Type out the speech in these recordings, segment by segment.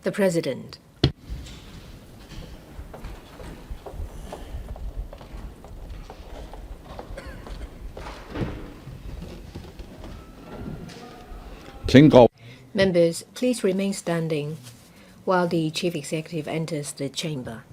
The President. Members, please remain standing while the Chief Executive enters the chamber.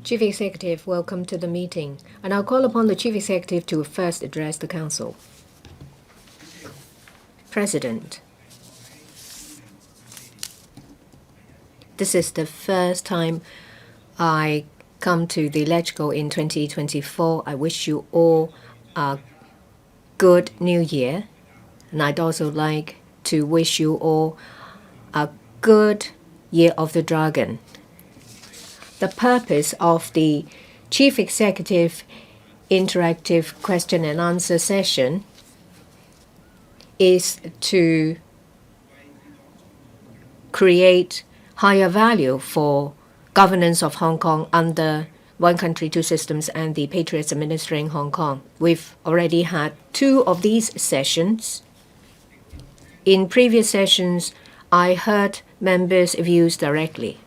Chief Executive, welcome to the meeting. And I'll call upon the Chief Executive to first address the Council. President, this is the first time I come to the LegCo in 2024. I wish you all a good New Year. And I'd also like to wish you all a good Year of the Dragon. The purpose of the Chief Executive Interactive Question and Answer session is to create higher value for governance of Hong Kong under One Country, Two Systems and the Patriots administering Hong Kong. We've already had 2 of these sessions. In previous sessions, I heard members' views directly.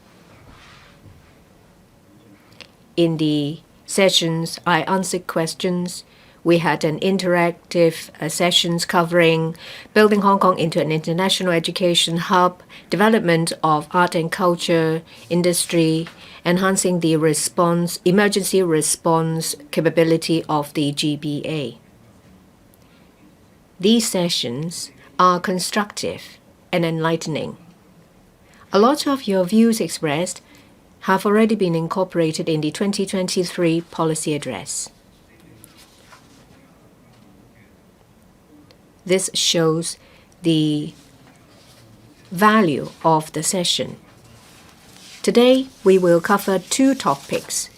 In the sessions, I answered questions. We had an interactive sessions covering building Hong Kong into an international education hub, development of art and culture industry, enhancing the emergency response capability of the GBA. These sessions are constructive and enlightening. A lot of your views expressed have already been incorporated in the 2023 policy address. This shows the value of the session. Today, we will cover 2 topics.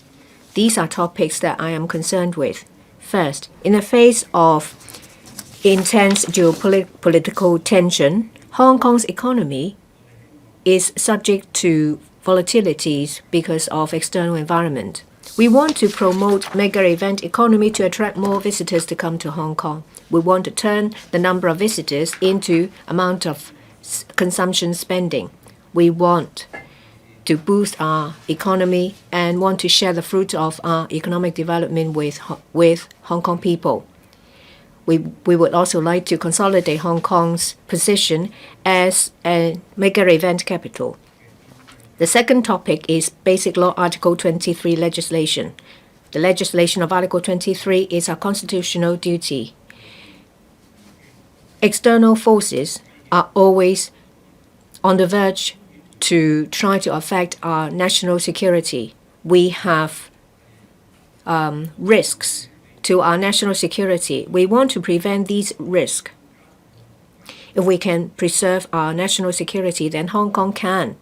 These are topics that I am concerned with. First, in the face of intense geopolitical tension, Hong Kong's economy is subject to volatilities because of external environment. We want to promote mega event economy to attract more visitors to come to Hong Kong. We want to turn the number of visitors into amount of consumption spending. We want to boost our economy and want to share the fruit of our economic development with Hong Kong people. We would also like to consolidate Hong Kong's position as a mega event capital. The second topic is Basic Law Article 23 legislation. The legislation of Article 23 is our constitutional duty. External forces are always on the verge to try to affect our national security. We have risks to our national security. We want to prevent these risks. If we can preserve our national security, then Hong Kong can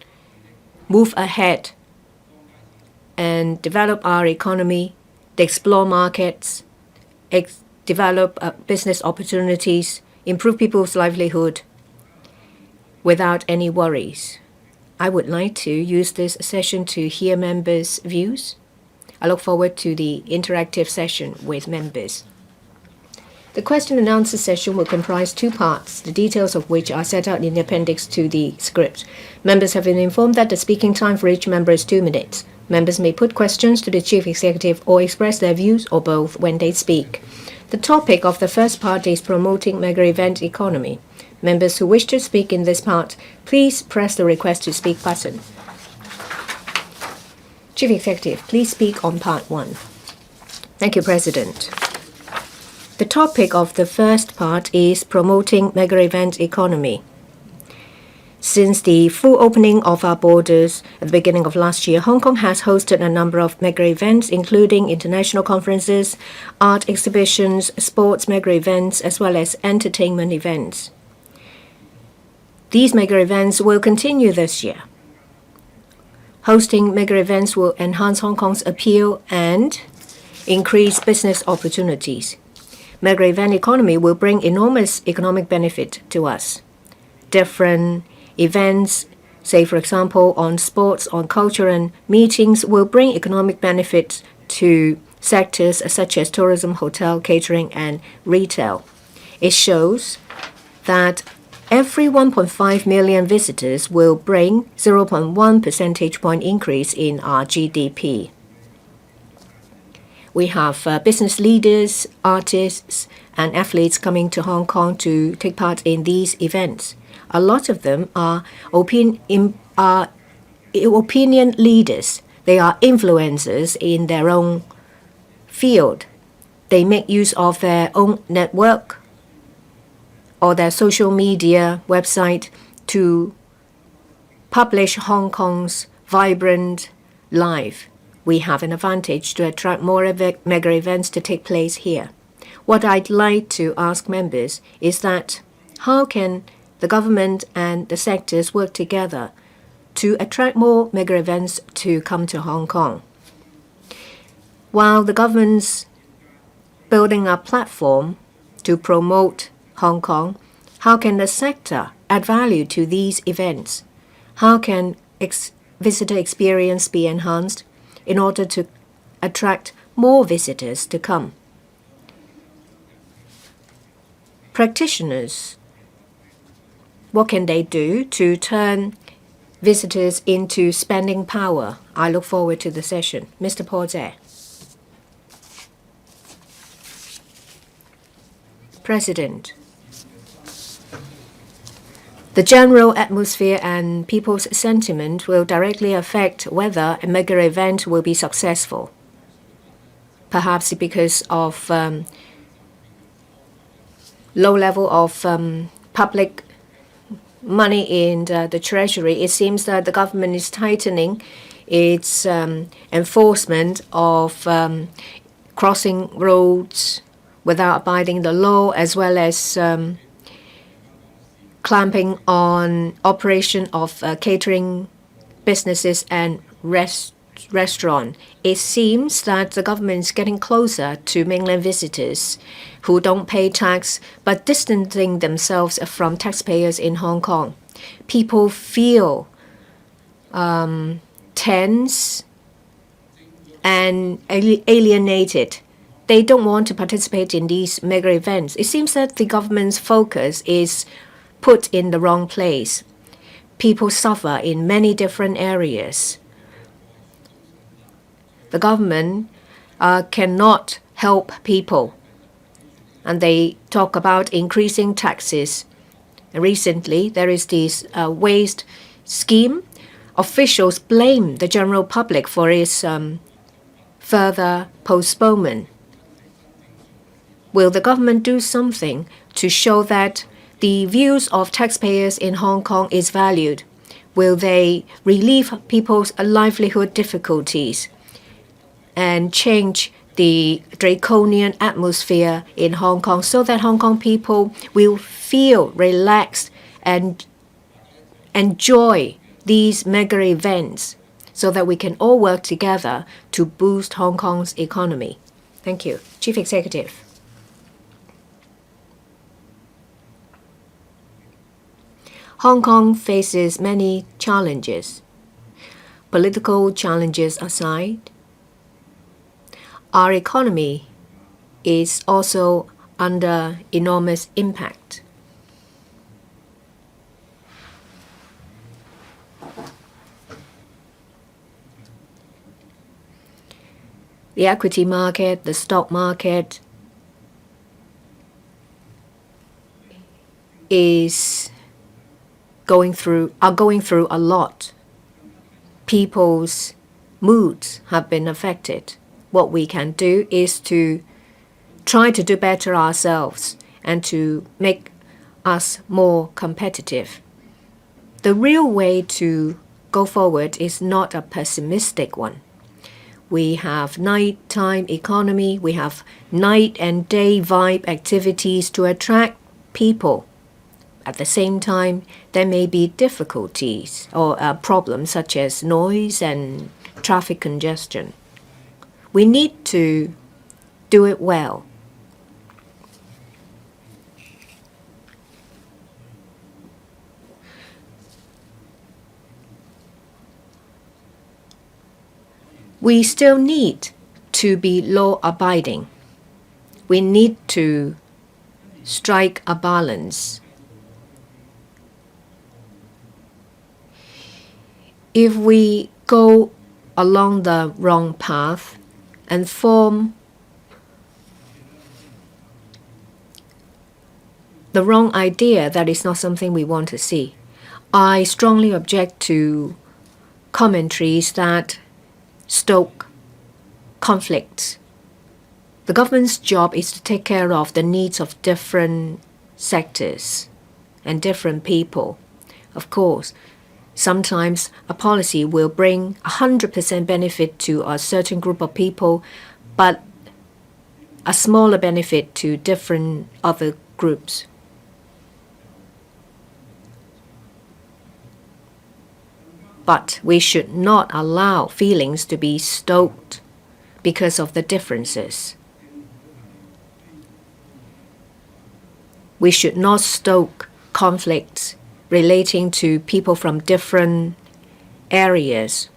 move ahead and develop our economy, explore markets, develop business opportunities, improve people's livelihood without any worries. I would like to use this session to hear members' views. I look forward to the interactive session with members. The question and answer session will comprise 2 parts, the details of which are set out in the appendix to the script. Members have been informed that the speaking time for each member is 2 minutes. Members may put questions to the Chief Executive or express their views or both when they speak. The topic of the first part is promoting mega event economy. Members who wish to speak in this part, please press the request to speak button. Chief Executive, please speak on part 1. Thank you, President. The topic of the first part is promoting mega event economy. Since the full opening of our borders at the beginning of last year, Hong Kong has hosted a number of mega events, including international conferences, art exhibitions, sports mega events, as well as entertainment events. These mega events will continue this year. Hosting mega events will enhance Hong Kong's appeal and increase business opportunities. Mega event economy will bring enormous economic benefit to us. Different events, say for example on sports, on culture and meetings, will bring economic benefits to sectors such as tourism, hotel, catering and retail. It shows that every 1.5 million visitors will bring 0.1 percentage point increase in our GDP. We have business leaders, artists and athletes coming to Hong Kong to take part in these events. A lot of them are opinion leaders. They are influencers in their own field. They make use of their own network or their social media website to publish Hong Kong's vibrant life. We have an advantage to attract more mega events to take place here. What I'd like to ask members is that how can the government and the sectors work together to attract more mega events to come to Hong Kong? While the government's building a platform to promote Hong Kong, how can the sector add value to these events? How can visitor experience be enhanced in order to attract more visitors to come? Practitioners, what can they do to turn visitors into spending power? I look forward to the session. Mr. Paul Tse. President, the general atmosphere and people's sentiment will directly affect whether a mega event will be successful. Perhaps because of low level of public money in the treasury, it seems that the government is tightening its enforcement of crossing roads without abiding the law, as well as clamping on operation of catering businesses and restaurant. It seems that the government is getting closer to mainland visitors who don't pay tax but distancing themselves from taxpayers in Hong Kong. People feel tense and alienated. They don't want to participate in these mega events. It seems that the government's focus is put in the wrong place. People suffer in many different areas. The government cannot help people, and they talk about increasing taxes. Recently, there is this waste scheme. Officials blame the general public for its further postponement. Will the government do something to show that the views of taxpayers in Hong Kong is valued? Will they relieve people's livelihood difficulties and change the draconian atmosphere in Hong Kong so that Hong Kong people will feel relaxed and enjoy these mega events so that we can all work together to boost Hong Kong's economy? Thank you. Chief Executive. Hong Kong faces many challenges. Political challenges aside, our economy is also under enormous impact. The equity market, the stock market are going through a lot. People's moods have been affected. What we can do is to try to do better ourselves and to make us more competitive. The real way to go forward is not a pessimistic one. We have nighttime economy, we have night and day vibe activities to attract people. At the same time, there may be difficulties or problems such as noise and traffic congestion. We need to do it well. We still need to be law-abiding. We need to strike a balance. If we go along the wrong path and form the wrong idea, that is not something we want to see. I strongly object to commentaries that stoke conflicts. The government's job is to take care of the needs of different sectors and different people. Of course, sometimes a policy will bring 100% benefit to a certain group of people, but a smaller benefit to different other groups. But we should not allow feelings to be stoked because of the differences. We should not stoke conflicts relating to people from different areas.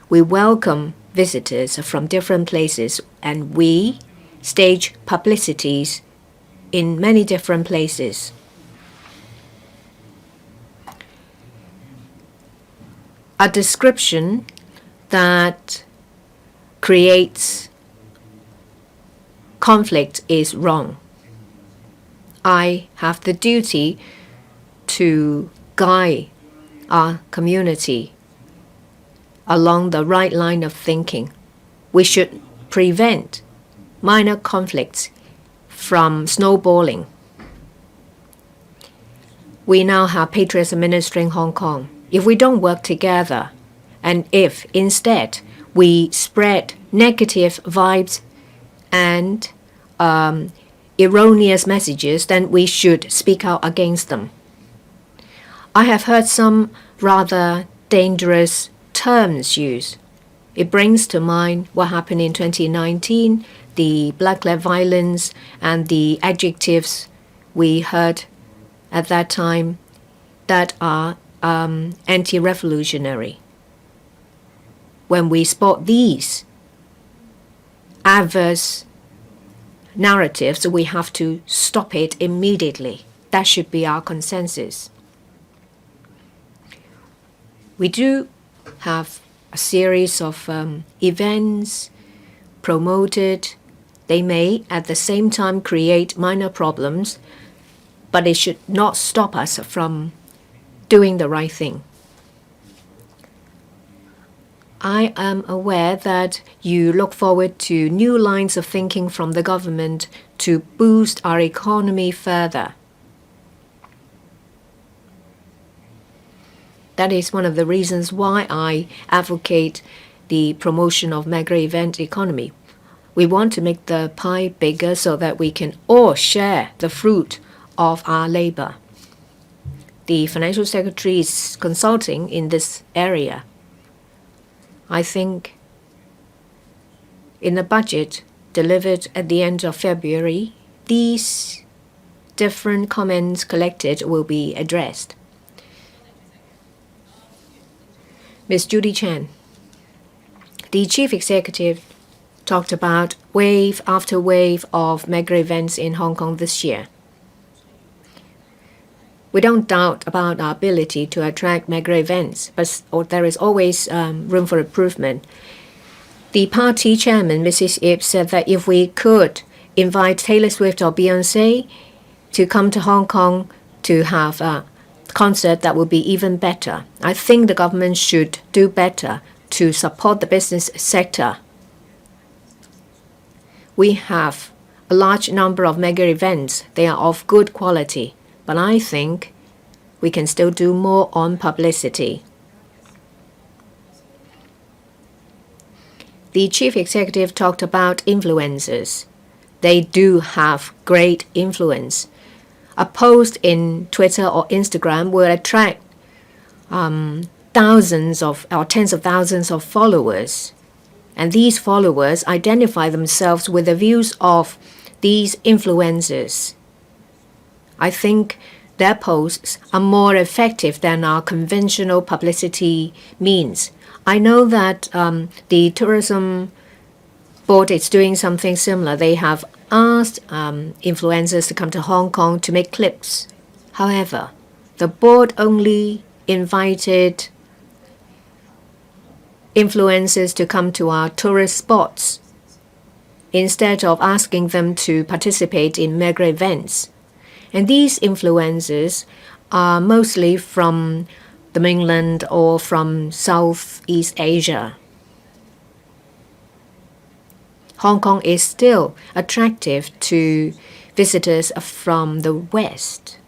We welcome visitors from different places, and we stage publicities in many different places. A description that creates conflict is wrong. I have the duty to guide our community along the right line of thinking. We should prevent minor conflicts from snowballing. We now have patriots administering Hong Kong. If we don't work together, and if instead we spread negative vibes and erroneous messages, then we should speak out against them. I have heard some rather dangerous terms used. It brings to mind what happened in 2019, the black-led violence, and the adjectives we heard at that time that are anti-revolutionary. When we spot these adverse narratives, we have to stop it immediately. That should be our consensus. We do have a series of events promoted. They may at the same time create minor problems, but it should not stop us from doing the right thing. I am aware that you look forward to new lines of thinking from the government to boost our economy further. That is one of the reasons why I advocate the promotion of mega event economy. We want to make the pie bigger so that we can all share the fruit of our labor. The Financial Secretary is consulting in this area. I think in the budget delivered at the end of February, these different comments collected will be addressed. Ms. Judy Chan, the Chief Executive, talked about wave after wave of mega events in Hong Kong this year. We don't doubt about our ability to attract mega events, but there is always room for improvement. The party chairman, Mrs. Ip, said that if we could invite Taylor Swift or Beyoncé to come to Hong Kong to have a concert, that would be even better. I think the government should do better to support the business sector. We have a large number of mega events. They are of good quality, but I think we can still do more on publicity. The chief executive talked about influencers. They do have great influence. A post in Twitter or Instagram will attract thousands of or tens of thousands of followers. And these followers identify themselves with the views of these influencers. I think their posts are more effective than our conventional publicity means. I know that the tourism board is doing something similar. They have asked influencers to come to Hong Kong to make clips. However, the board only invited influencers to come to our tourist spots instead of asking them to participate in mega events. And these influencers are mostly from the mainland or from Southeast Asia. Hong Kong is still attractive to visitors from the West.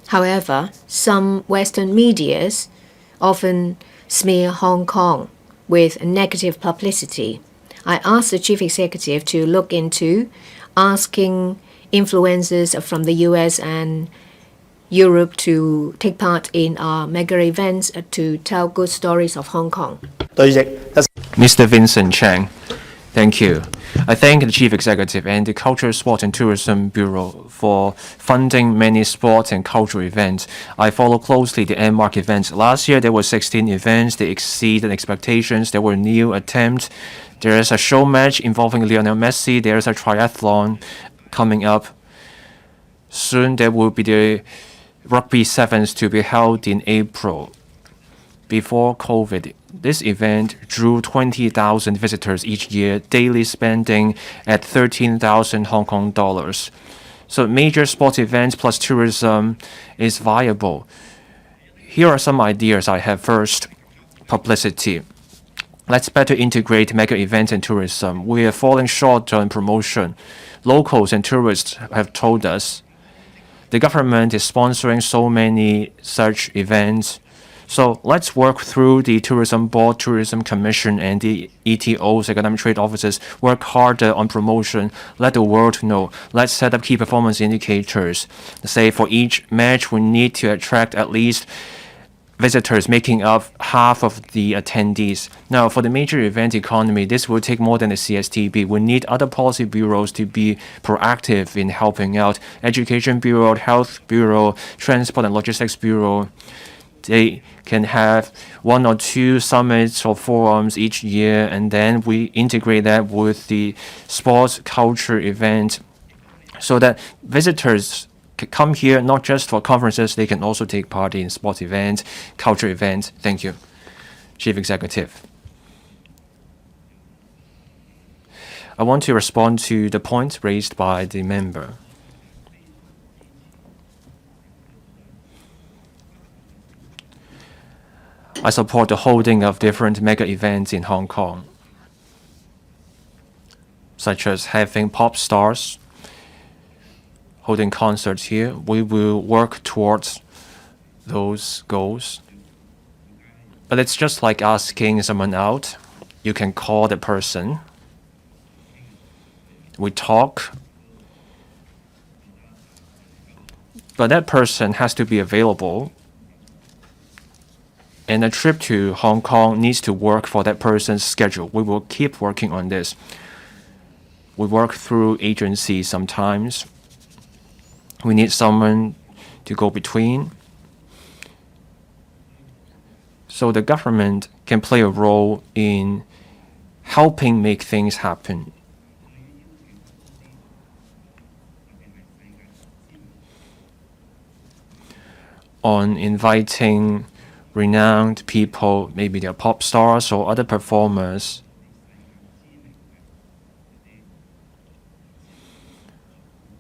However, some Western medias often smear Hong Kong with negative publicity. I asked the chief executive to look into asking influencers from the US and Europe to take part in our mega events to tell good stories of Hong Kong. Mr. Vincent Chang, thank you. I thank the Chief Executive and the Culture, Sport and Tourism Bureau for funding many sports and cultural events. I follow closely the landmark events. Last year, there were 16 events. They exceeded expectations. There were new attempts. There is a show match involving Lionel Messi. There is a triathlon coming up. Soon, there will be the Rugby Sevens to be held in April. Before COVID, this event drew 20,000 visitors each year, daily spending at 13,000 Hong Kong dollars. So major sports events plus tourism is viable. Here are some ideas I have. First, publicity. Let's better integrate mega events and tourism. We are falling short on promotion. Locals and tourists have told us the government is sponsoring so many such events. So let's work through the Tourism Board, Tourism Commission, and the ETOs, Economic Trade Officers, work harder on promotion, let the world know. Let's set up key performance indicators. Say for each match, we need to attract at least visitors making up half of the attendees. Now, for the major event economy, this will take more than the CSTB. We need other policy bureaus to be proactive in helping out. Education Bureau, Health Bureau, Transport and Logistics Bureau. They can have 1 or 2 summits or forums each year, and then we integrate that with the sports culture event so that visitors come here not just for conferences, they can also take part in sports events, culture events. Thank you, Chief Executive. I want to respond to the points raised by the member. I support the holding of different mega events in Hong Kong, such as having pop stars holding concerts here. We will work towards those goals. But it's just like asking someone out. You can call the person. We talk. But that person has to be available. And a trip to Hong Kong needs to work for that person's schedule. We will keep working on this. We work through agencies sometimes. We need someone to go between. So the government can play a role in helping make things happen. On inviting renowned people, maybe they're pop stars or other performers,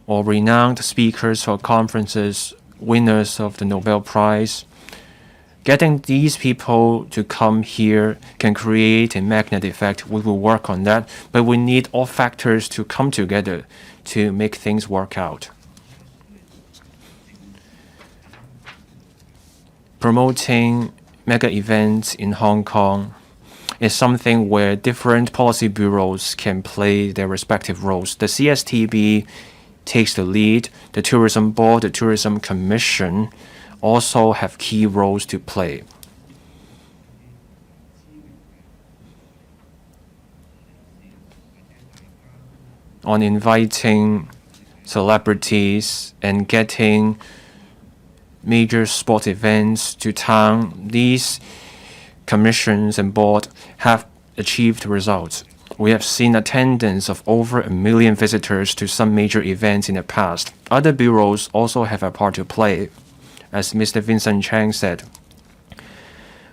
or renowned speakers for conferences, winners of the Nobel Prize. Getting these people to come here can create a magnet effect. We will work on that, but we need all factors to come together to make things work out. Promoting mega events in Hong Kong is something where different policy bureaus can play their respective roles. The CSTB takes the lead. The Tourism Board, the Tourism Commission also have key roles to play. On inviting celebrities and getting major sport events to town, these commissions and board have achieved results. We have seen attendance of over 1 million visitors to some major events in the past. Other bureaus also have a part to play. As Mr. Vincent Chang said,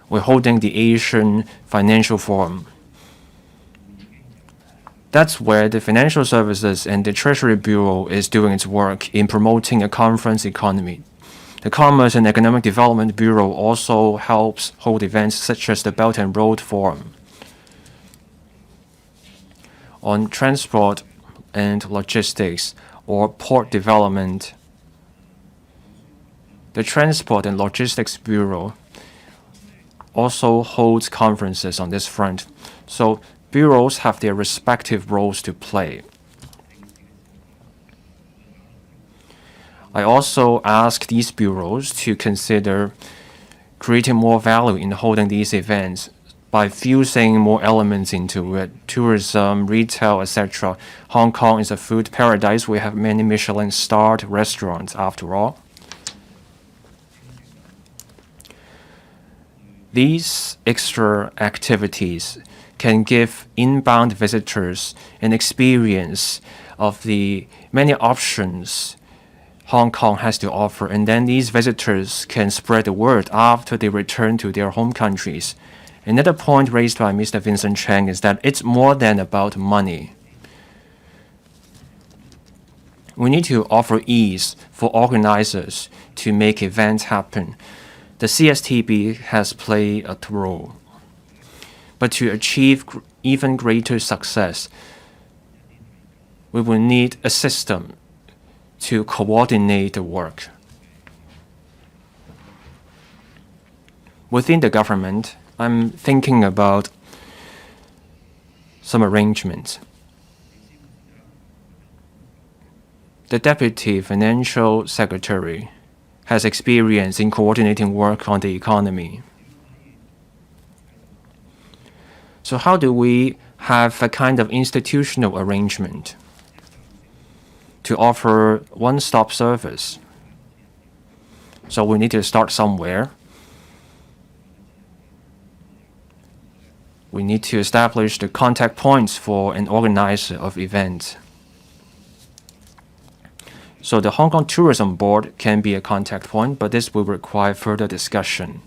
we're holding the Asian Financial Forum. That's where the Financial Services and the Treasury Bureau is doing its work in promoting a conference economy. The Commerce and Economic Development Bureau also helps hold events such as the Belt and Road Forum. On transport and logistics or port development, the Transport and Logistics Bureau also holds conferences on this front. So bureaus have their respective roles to play. I also ask these bureaus to consider creating more value in holding these events by fusing more elements into it: tourism, retail, etc. Hong Kong is a food paradise. We have many Michelin-starred restaurants after all. These extra activities can give inbound visitors an experience of the many options Hong Kong has to offer, and then these visitors can spread the word after they return to their home countries. Another point raised by Mr. Vincent Chang is that it's more than about money. We need to offer ease for organizers to make events happen. The CSTB has played a role. But to achieve even greater success, we will need a system to coordinate the work. Within the government, I'm thinking about some arrangements. The Deputy Financial Secretary has experience in coordinating work on the economy. So how do we have a kind of institutional arrangement to offer one-stop service? So we need to start somewhere. We need to establish the contact points for an organizer of events. So the Hong Kong Tourism Board can be a contact point, but this will require further discussion.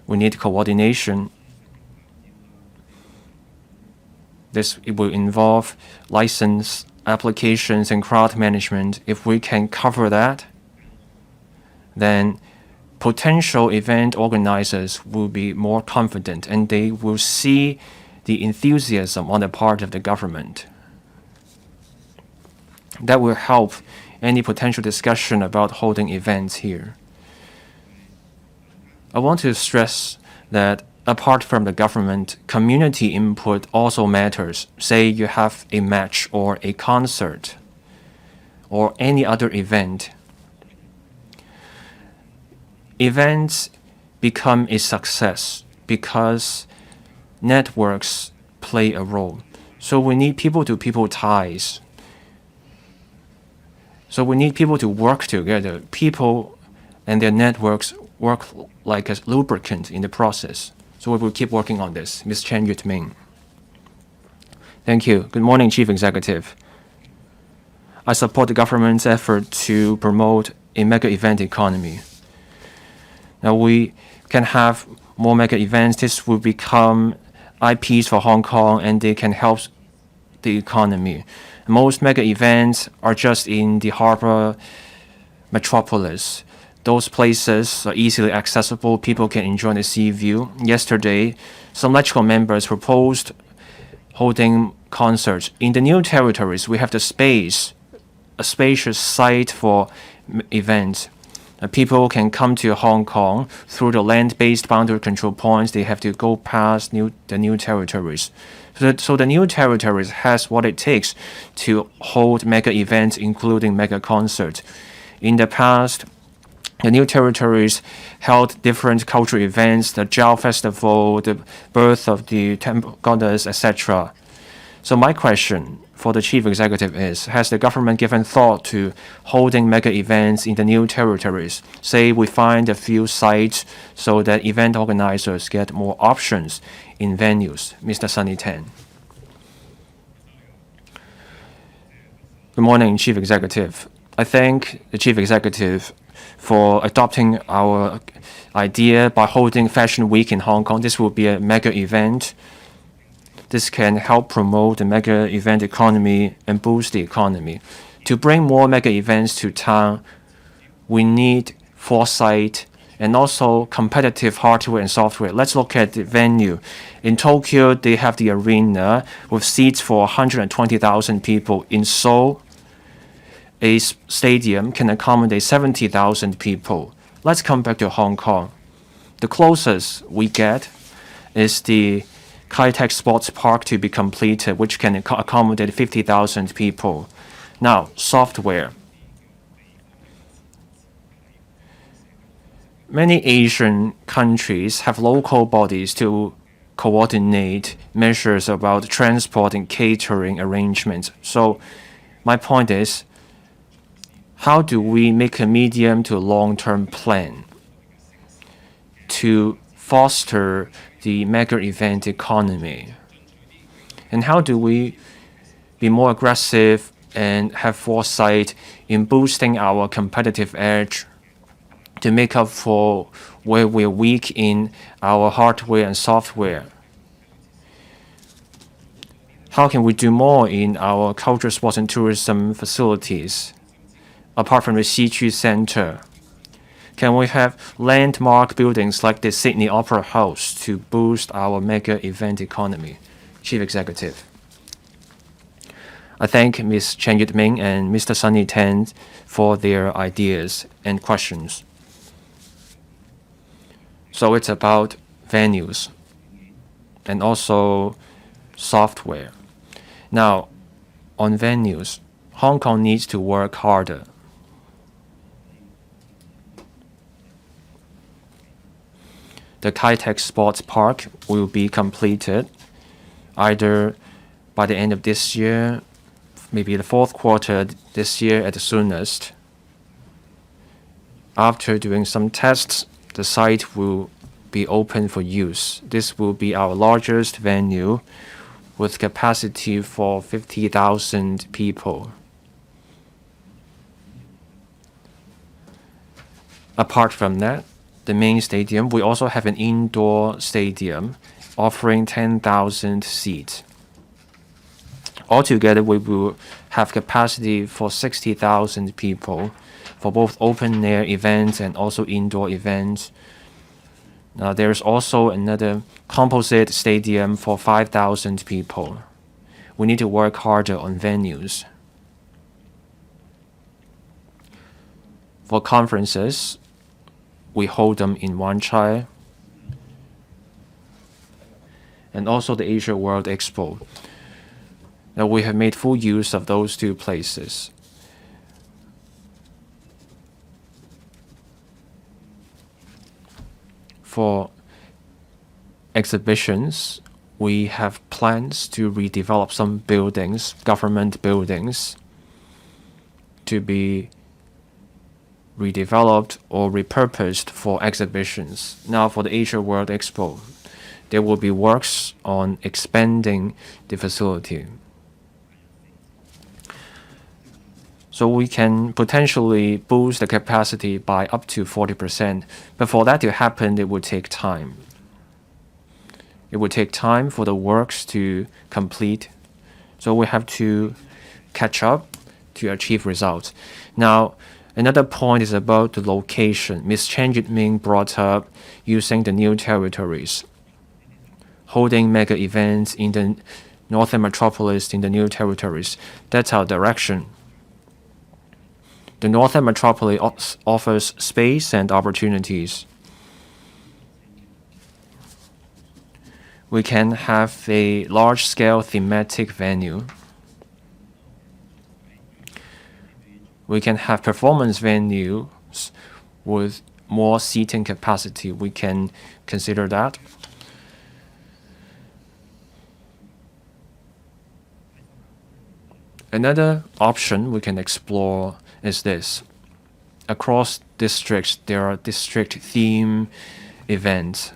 We need coordination. It will involve license applications and crowd management. If we can cover that, then potential event organizers will be more confident and they will see the enthusiasm on the part of the government. That will help any potential discussion about holding events here. I want to stress that apart from the government, community input also matters. Say you have a match or a concert or any other event. Events become a success because networks play a role. So we need people-to-people ties. So we need people to work together. People and their networks work like a lubricant in the process. So we will keep working on this. Ms. Chen Yutming. Thank you. Good morning, Chief Executive. I support the government's effort to promote a mega event economy. Now we can have more mega events. This will become IPs for Hong Kong and they can help the economy. Most mega events are just in the harbor metropolis. Those places are easily accessible. People can enjoy the sea view. Yesterday, some LegCo members proposed holding concerts. In the new territories, we have the space, a spacious site for events. People can come to Hong Kong through the land-based boundary control points. They have to go past the new territories. So the new territories has what it takes to hold mega events, including mega concerts. In the past, the new territories held different cultural events, the Jiao Festival, the birth of the temple goddess, etc. So my question for the chief executive is, has the government given thought to holding mega events in the new territories? Say we find a few sites so that event organizers get more options in venues. Mr. Sunny Tan. Good morning, Chief Executive. I thank the Chief Executive for adopting our idea by holding Fashion Week in Hong Kong. This will be a mega event. This can help promote the mega event economy and boost the economy. To bring more mega events to town, we need foresight and also competitive hardware and software. Let's look at the venue. In Tokyo, they have the arena with seats for 120,000 people. In Seoul, a stadium can accommodate 70,000 people. Let's come back to Hong Kong. The closest we get is the Kai-Tak Sports Park to be completed, which can accommodate 50,000 people. Now, software. Many Asian countries have local bodies to coordinate measures about transport and catering arrangements. So my point is, how do we make a medium to long-term plan to foster the mega event economy? And how do we be more aggressive and have foresight in boosting our competitive edge to make up for where we're weak in our hardware and software? How can we do more in our culture, sports, and tourism facilities, apart from the Xiju Center? Can we have landmark buildings like the Sydney Opera House to boost our mega event economy? Chief Executive. I thank Ms. Chen Yudming and Mr. Sunny Tan for their ideas and questions. So it's about venues and also software. Now, on venues, Hong Kong needs to work harder. The Kai-Tak Sports Park will be completed either by the end of this year, maybe the fourth quarter this year at the soonest. After doing some tests, the site will be open for use. This will be our largest venue with capacity for 50,000 people. Apart from that, the main stadium, we also have an indoor stadium offering 10,000 seats. Altogether, we will have capacity for 60,000 people for both open-air events and also indoor events. Now, there's also another composite stadium for 5,000 people. We need to work harder on venues. For conferences, we hold them in Wan Chai and also the Asia World Expo. Now we have made full use of those two places. For exhibitions, we have plans to redevelop some buildings, government buildings, to be redeveloped or repurposed for exhibitions. Now for the Asia World Expo, there will be works on expanding the facility. So we can potentially boost the capacity by up to 40%. But for that to happen, it would take time. It would take time for the works to complete. So we have to catch up to achieve results. Now, Another point is about the location. Ms. Chen Yitming brought up using the new territories, holding mega events in the northern metropolis in the new territories. That's our direction. The northern metropolis offers space and opportunities. We can have a large-scale thematic venue. We can have performance venues with more seating capacity. We can consider that. Another option we can explore is this. Across districts, there are district theme events.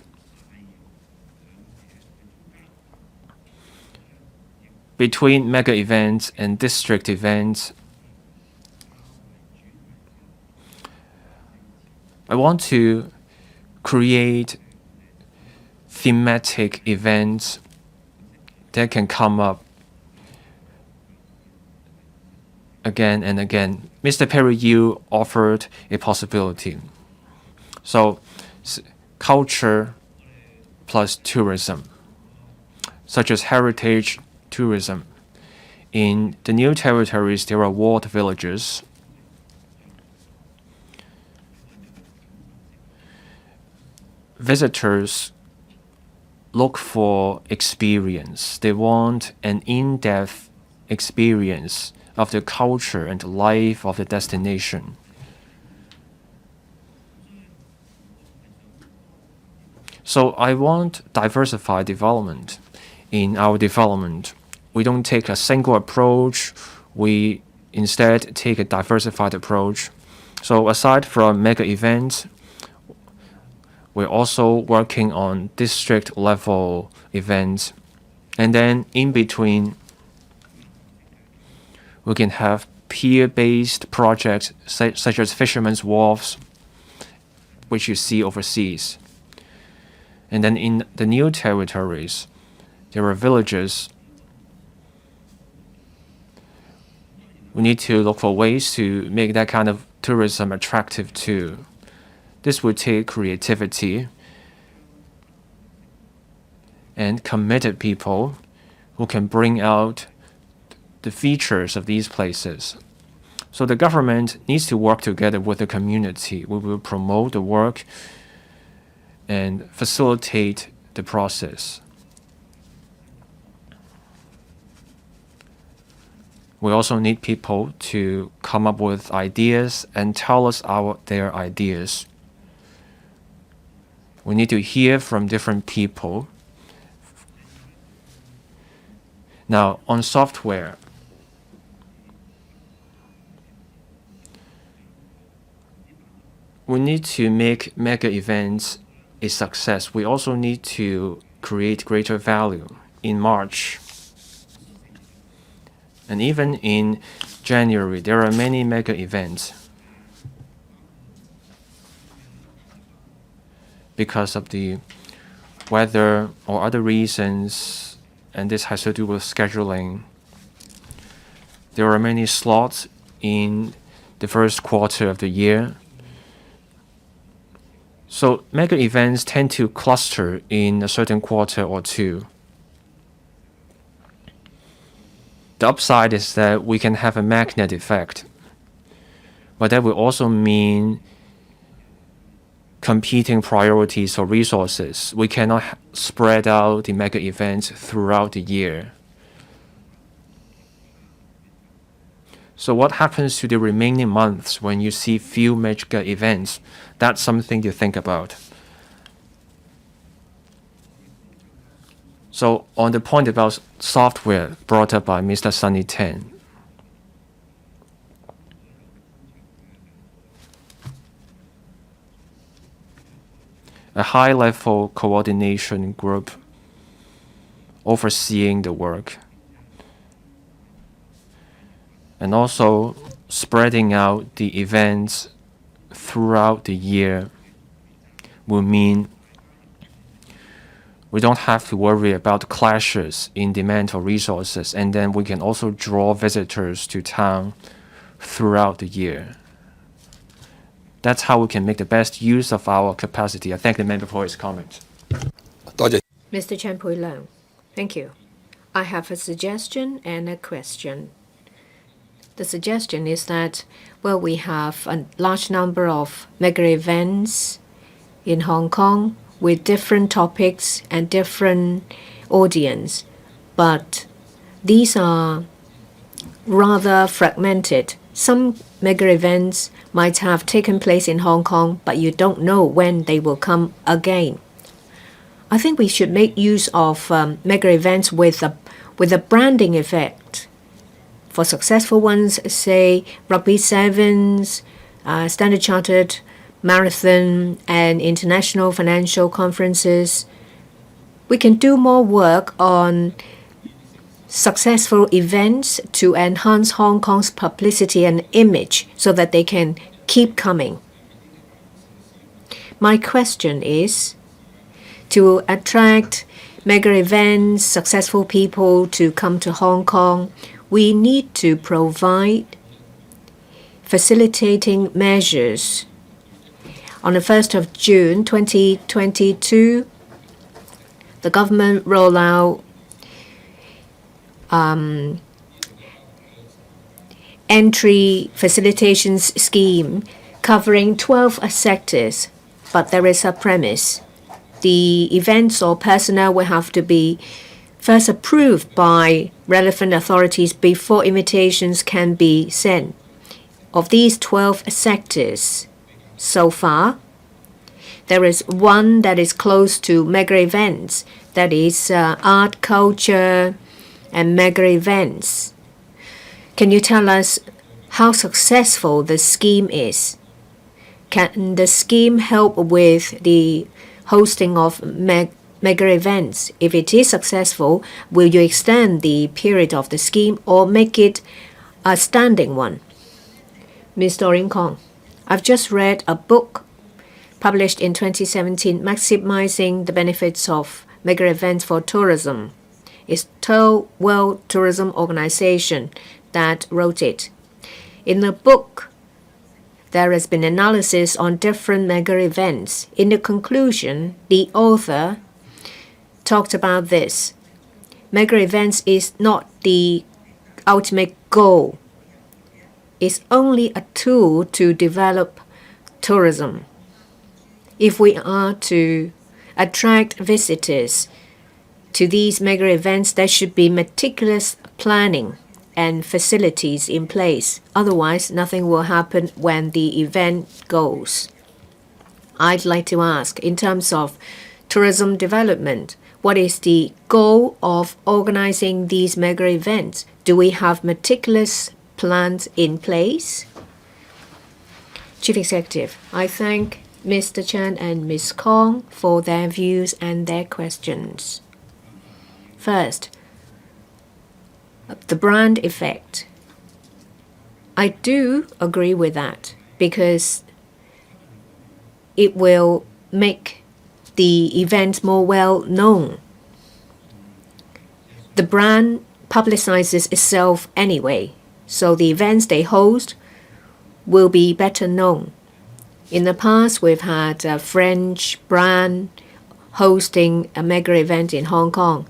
Between mega events and district events, I want to create thematic events that can come up again and again. Mr. Perry Yu offered a possibility. So, culture plus tourism, such as heritage tourism. In the new territories, there are walled villages. Visitors look for experience. They want an in-depth experience of the culture and life of the destination. So I want diversified development in our development. We don't take a single approach. We instead take a diversified approach. So aside from mega events, we're also working on district level events. And then in between, we can have peer-based projects such as Fishermen's Wharves, which you see overseas. And then in the new territories, there are villages. We need to look for ways to make that kind of tourism attractive too. This would take creativity and committed people who can bring out the features of these places. So the government needs to work together with the community. We will promote the work and facilitate the process. We also need people to come up with ideas and tell us their ideas. We need to hear from different people. Now, on software, we need to make mega events a success. We also need to create greater value in March. And even in January, there are many mega events. Because of the weather or other reasons, and this has to do with scheduling, there are many slots in the first quarter of the year. So mega events tend to cluster in a certain quarter or two. The upside is that we can have a magnet effect, but that will also mean competing priorities or resources. We cannot spread out the mega events throughout the year. So what happens to the remaining months when you see few mega events? That's something to think about. So on the point about software brought up by Mr. Sunny Tan, a high-level coordination group overseeing the work, and also spreading out the events throughout the year will mean we don't have to worry about clashes in demand for resources, and then we can also draw visitors to town throughout the year. That's how we can make the best use of our capacity. I thank the member for his comment. 多謝。 Mr. Chen Pui Leung, thank you. I have a suggestion and a question. The suggestion is that, well, we have a large number of mega events in Hong Kong with different topics and different audience, but these are rather fragmented. Some mega events might have taken place in Hong Kong, but you don't know when they will come again. I think we should make use of mega events with a branding effect. For successful ones, say Rugby Sevens, Standard Chartered, Marathon, and international financial conferences, we can do more work on successful events to enhance Hong Kong's publicity and image so that they can keep coming. My question is, to attract mega events, successful people to come to Hong Kong, we need to provide facilitating measures. On the 1st of June 2022, the government rolled out entry facilitation scheme covering 12 sectors, but there is a premise. The events or personnel will have to be first approved by relevant authorities before invitations can be sent. Of these 12 sectors, so far, there is one that is close to mega events, that is art, culture, and mega events. Can you tell us how successful the scheme is? Can the scheme help with the hosting of mega events? If it is successful, will you extend the period of the scheme or make it a standing one? Ms. Doreen Kong, I've just read a book published in 2017, Maximizing the Benefits of Mega Events for Tourism. It's World Tourism Organization that wrote it. In the book, there has been analysis on different mega events. In the conclusion, the author talked about this. Mega events is not the ultimate goal. It's only a tool to develop tourism. If we are to attract visitors to these mega events, there should be meticulous planning and facilities in place. Otherwise, nothing will happen when the event goes. I'd like to ask, in terms of tourism development, what is the goal of organizing these mega events? Do we have meticulous plans in place? Chief Executive, I thank Mr. Chan and Ms. Kong for their views and their questions. First, the brand effect. I do agree with that because it will make the event more well known. The brand publicizes itself anyway, so the events they host will be better known. In the past, we've had a French brand hosting a mega event in Hong Kong.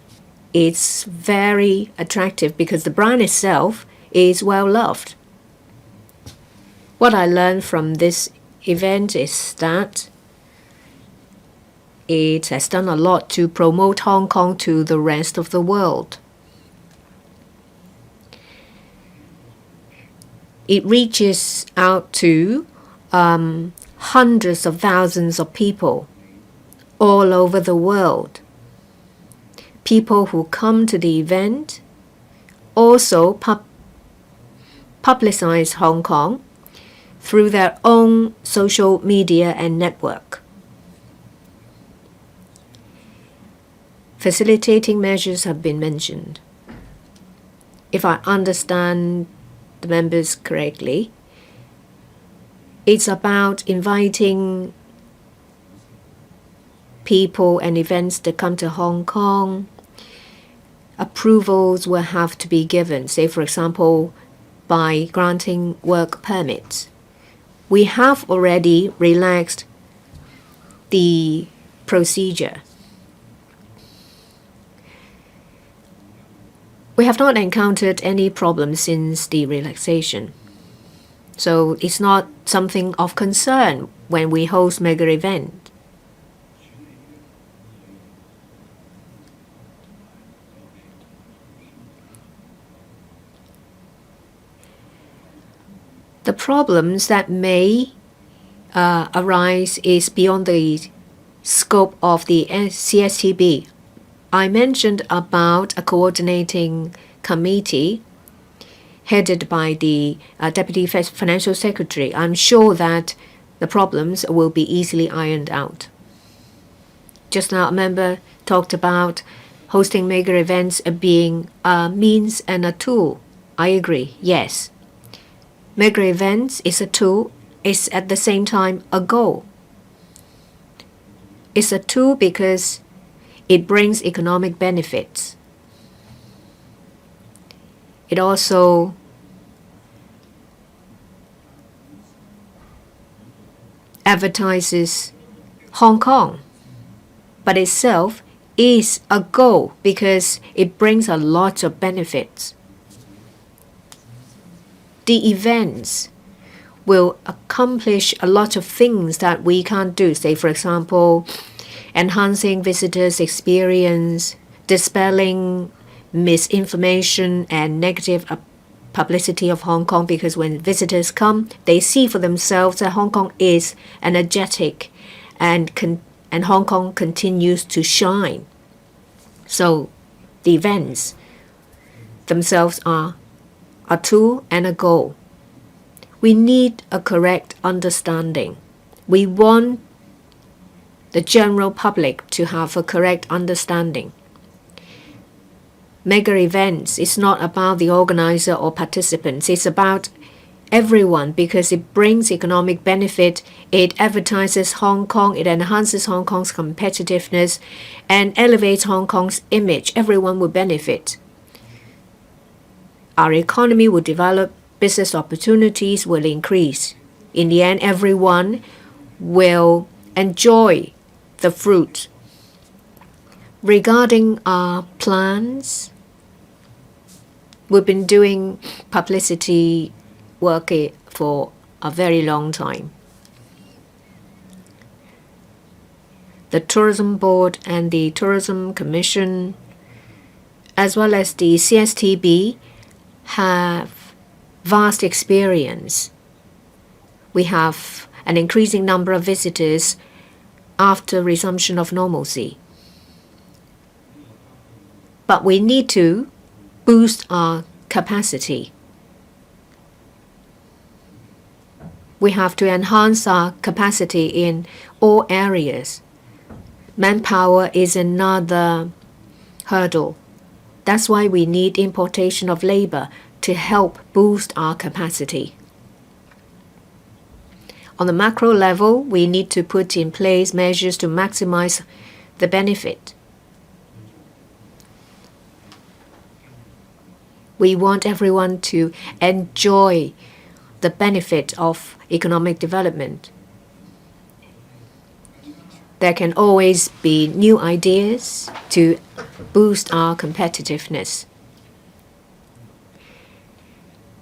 It's very attractive because the brand itself is well loved. What I learned from this event is that it has done a lot to promote Hong Kong to the rest of the world. It reaches out to hundreds of thousands of people all over the world. People who come to the event also publicize Hong Kong through their own social media and network. Facilitating measures have been mentioned. If I understand the members correctly, it's about inviting people and events that come to Hong Kong. Approvals will have to be given, say for example, by granting work permits. we have already relaxed the procedure. We have not encountered any problems since the relaxation. So it's not something of concern when we host mega event. The problems that may arise is beyond the scope of the CSTB. I mentioned about a coordinating committee headed by the Deputy Financial Secretary. I'm sure that the problems will be easily ironed out. Just now, a member talked about hosting mega events being a means and a tool. I agree, yes. Mega events is a tool, it's at the same time a goal. It's a tool because it brings economic benefits. It also advertises Hong Kong, but itself is a goal because it brings a lot of benefits. The events will accomplish a lot of things that we can't do. Say, for example, enhancing visitors' experience, dispelling misinformation and negative publicity of Hong Kong, because when visitors come, they see for themselves that Hong Kong is energetic and Hong Kong continues to shine. So the events themselves are a tool and a goal. We need a correct understanding. We want the general public to have a correct understanding. Mega events is not about the organizer or participants. It's about everyone because it brings economic benefit. It advertises Hong Kong. It enhances Hong Kong's competitiveness and elevates Hong Kong's image. Everyone will benefit. Our economy will develop. Business opportunities will increase. In the end, everyone will enjoy the fruit. Regarding our plans, we've been doing publicity work for a very long time. The Tourism Board and the Tourism Commission, as well as the CSTB, have vast experience. We have an increasing number of visitors after resumption of normalcy. But we need to boost our capacity. We have to enhance our capacity in all areas. Manpower is another hurdle. That's why we need importation of labor to help boost our capacity. On the macro level, we need to put in place measures to maximize the benefit. We want everyone to enjoy the benefit of economic development. There can always be new ideas to boost our competitiveness.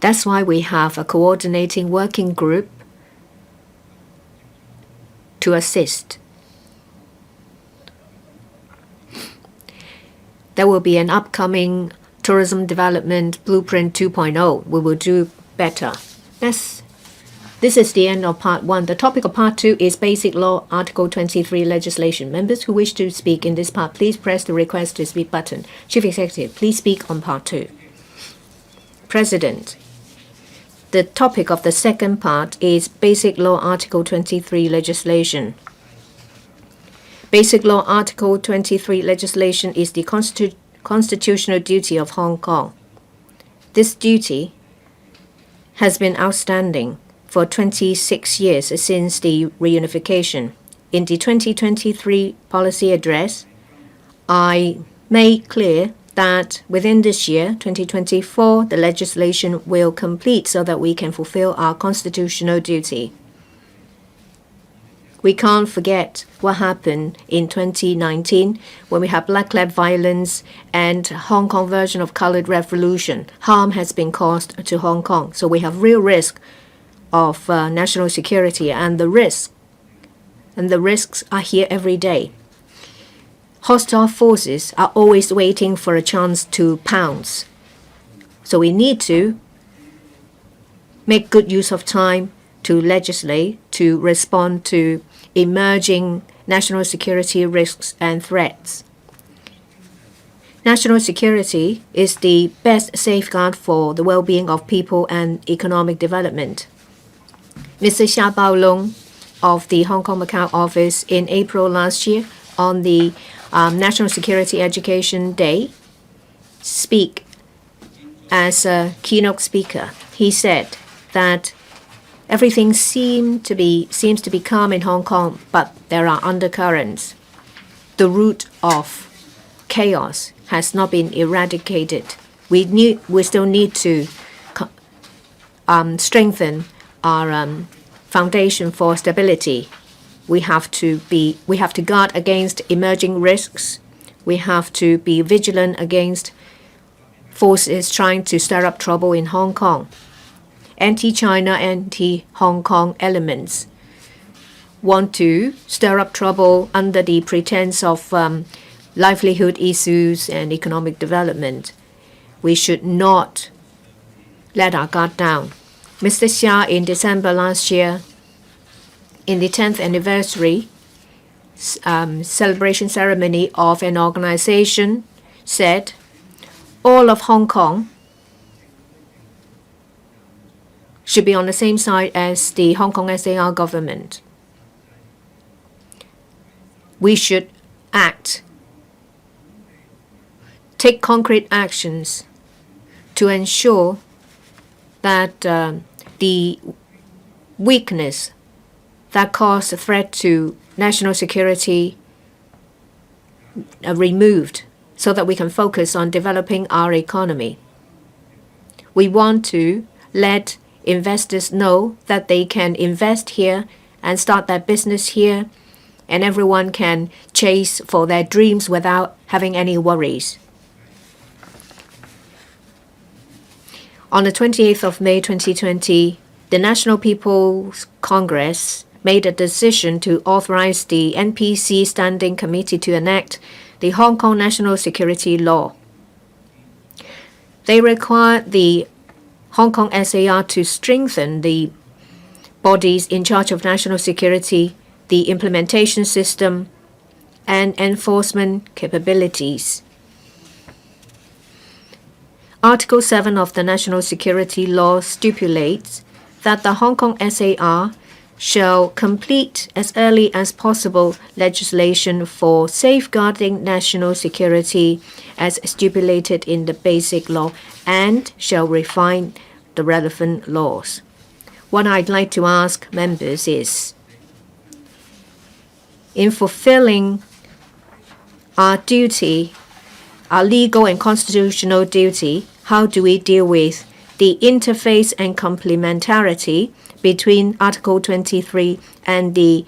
That's why we have a coordinating working group to assist. There will be an upcoming Tourism Development Blueprint 2.0. We will do better. This is the end of part 1. The topic of part 2 is Basic Law Article 23 legislation. Members who wish to speak in this part, please press the Request to Speak button. Chief Executive, please speak on part 2. President, the topic of the second part is Basic Law Article 23 legislation. Basic Law Article 23 legislation is the constitutional duty of Hong Kong. This duty has been outstanding for 26 years since the reunification. In the 2023 policy address, I made clear that within this year, 2024, the legislation will complete so that we can fulfill our constitutional duty. We can't forget what happened in 2019 when we had black-led violence and Hong Kong version of colored revolution. Harm has been caused to Hong Kong. So we have real risk of national security, and the risks are here every day. Hostile forces are always waiting for a chance to pounce. So we need to make good use of time to legislate, to respond to emerging national security risks and threats. National security is the best safeguard for the well-being of people and economic development. Mr. Xia Baolong of the Hong Kong Macau office in April last year on the National Security Education Day speak as a keynote speaker. He said that everything seems to be calm in Hong Kong, but there are undercurrents. The root of chaos has not been eradicated. We still need to strengthen our foundation for stability. We have to guard against emerging risks. We have to be vigilant against forces trying to stir up trouble in Hong Kong. Anti-China, anti-Hong Kong elements want to stir up trouble under the pretense of livelihood issues and economic development. We should not let our guard down. Mr. Xia, in December last year, in the 10th anniversary celebration ceremony of an organization, said all of Hong Kong should be on the same side as the Hong Kong SAR government. We should take concrete actions to ensure that the weakness that caused a threat to national security removed so that we can focus on developing our economy. We want to let investors know that they can invest here and start their business here, and everyone can chase for their dreams without having any worries. On the 28th of May 2020, the National People's Congress made a decision to authorize the NPC Standing Committee to enact the Hong Kong National Security Law. They required the Hong Kong SAR to strengthen the bodies in charge of national security, the implementation system, and enforcement capabilities. Article 7 of the National Security Law stipulates that the Hong Kong SAR shall complete as early as possible legislation for safeguarding national security as stipulated in the Basic Law and shall refine the relevant laws. What I'd like to ask members is, in fulfilling our duty, our legal and constitutional duty, how do we deal with the interface and complementarity between Article 23 and the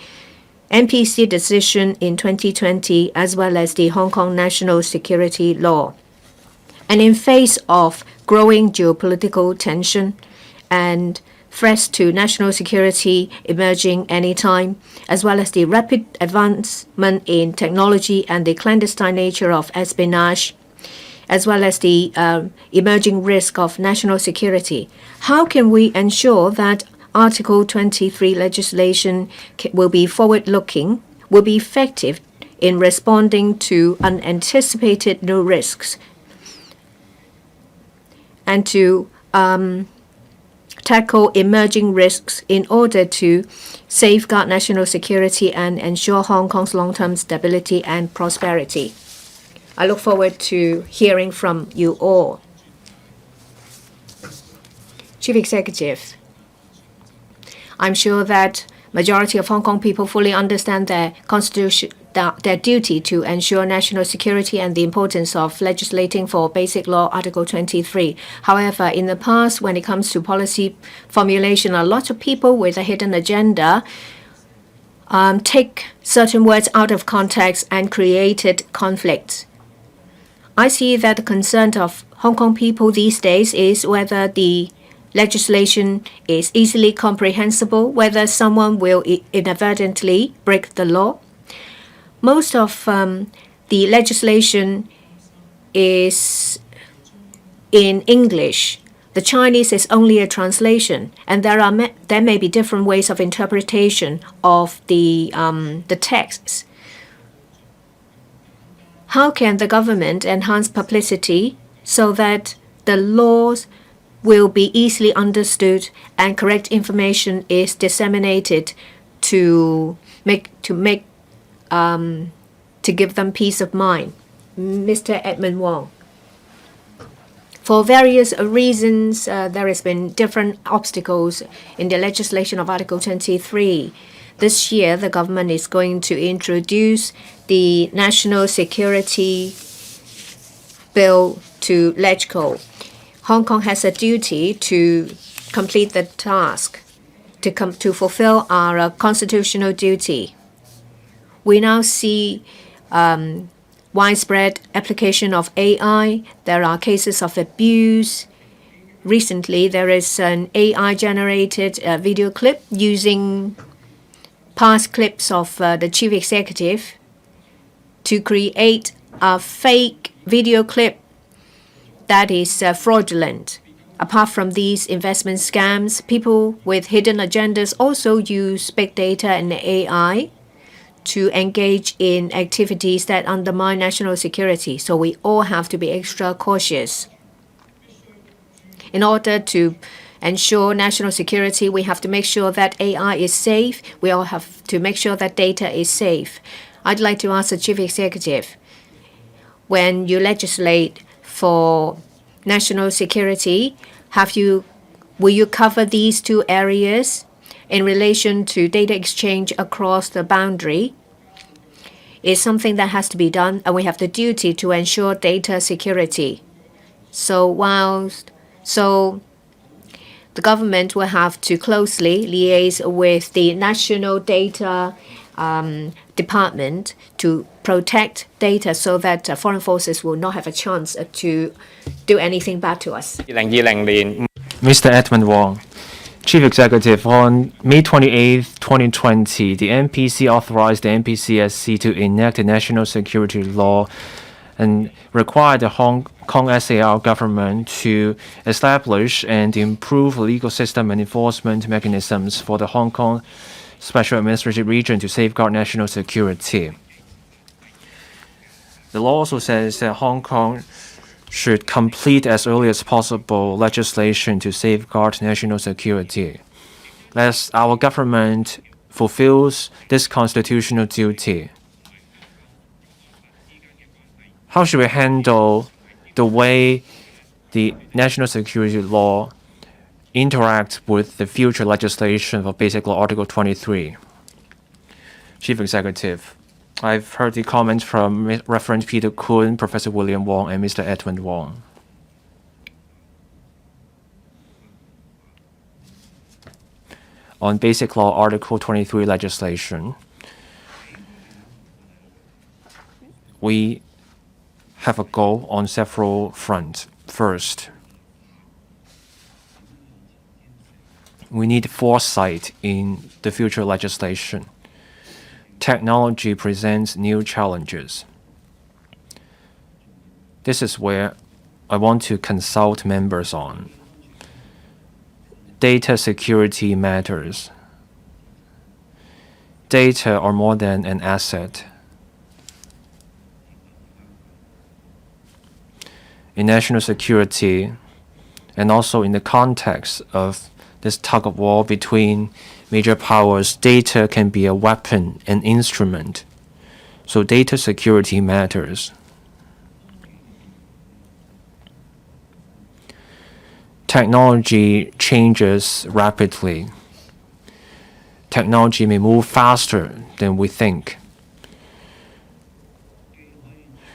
NPC decision in 2020, as well as the Hong Kong National Security Law? And in face of growing geopolitical tension and threats to national security emerging anytime, as well as the rapid advancement in technology and the clandestine nature of espionage, as well as the emerging risk of national security, how can we ensure that Article 23 legislation will be forward-looking, will be effective in responding to unanticipated new risks, and to tackle emerging risks in order to safeguard national security and ensure Hong Kong's long-term stability and prosperity? I look forward to hearing from you all. Chief Executive, I'm sure that majority of Hong Kong people fully understand their constitution, their duty to ensure national security and the importance of legislating for Basic Law Article 23. However, in the past, when it comes to policy formulation, a lot of people with a hidden agenda take certain words out of context and created conflicts. I see that the concern of Hong Kong people these days is whether the legislation is easily comprehensible, whether someone will inadvertently break the law. Most of the legislation is in English. The Chinese is only a translation, and there may be different ways of interpretation of the texts. How can the government enhance publicity so that the laws will be easily understood and correct information is disseminated to give them peace of mind? Mr. Edmund Wong. For various reasons, there has been different obstacles in the legislation of Article 23. This year, the government is going to introduce the National Security Bill to LegCo. Hong Kong has a duty to complete the task, to fulfill our constitutional duty. We now see widespread application of AI. There are cases of abuse. Recently, there is an AI-generated video clip using past clips of the chief executive to create a fake video clip that is fraudulent. Apart from these investment scams, people with hidden agendas also use big data and AI to engage in activities that undermine national security. So we all have to be extra cautious. In order to ensure national security, we have to make sure that AI is safe. We all have to make sure that data is safe. I'd like to ask the chief executive, when you legislate for national security, will you cover these two areas in relation to data exchange across the boundary? It's something that has to be done, and we have the duty to ensure data security. So the government will have to closely liaise with the National Data Department to protect data so that foreign forces will not have a chance to do anything bad to us. Mr. Edmund Wong, Chief Executive, on May 28, 2020, the NPC authorized the NPCSC to enact a national security law and require the Hong Kong SAR government to establish and improve legal system and enforcement mechanisms for the Hong Kong Special Administrative Region to safeguard national security. The law also says that Hong Kong should complete as early as possible legislation to safeguard national security. As our government fulfills this constitutional duty, how should we handle the way the national security law interact with the future legislation for Basic Law Article 23? Chief Executive, I've heard the comments from Reverend Peter Kuhn, Professor William Wong, and Mr. Edmund Wong. On Basic Law Article 23 legislation, we have a goal on several fronts. First, we need foresight in the future legislation. Technology presents new challenges. This is where I want to consult members on. Data security matters. Data are more than an asset. In national security, and also in the context of this tug of war between major powers, data can be a weapon, an instrument. So data security matters. Technology changes rapidly. Technology may move faster than we think.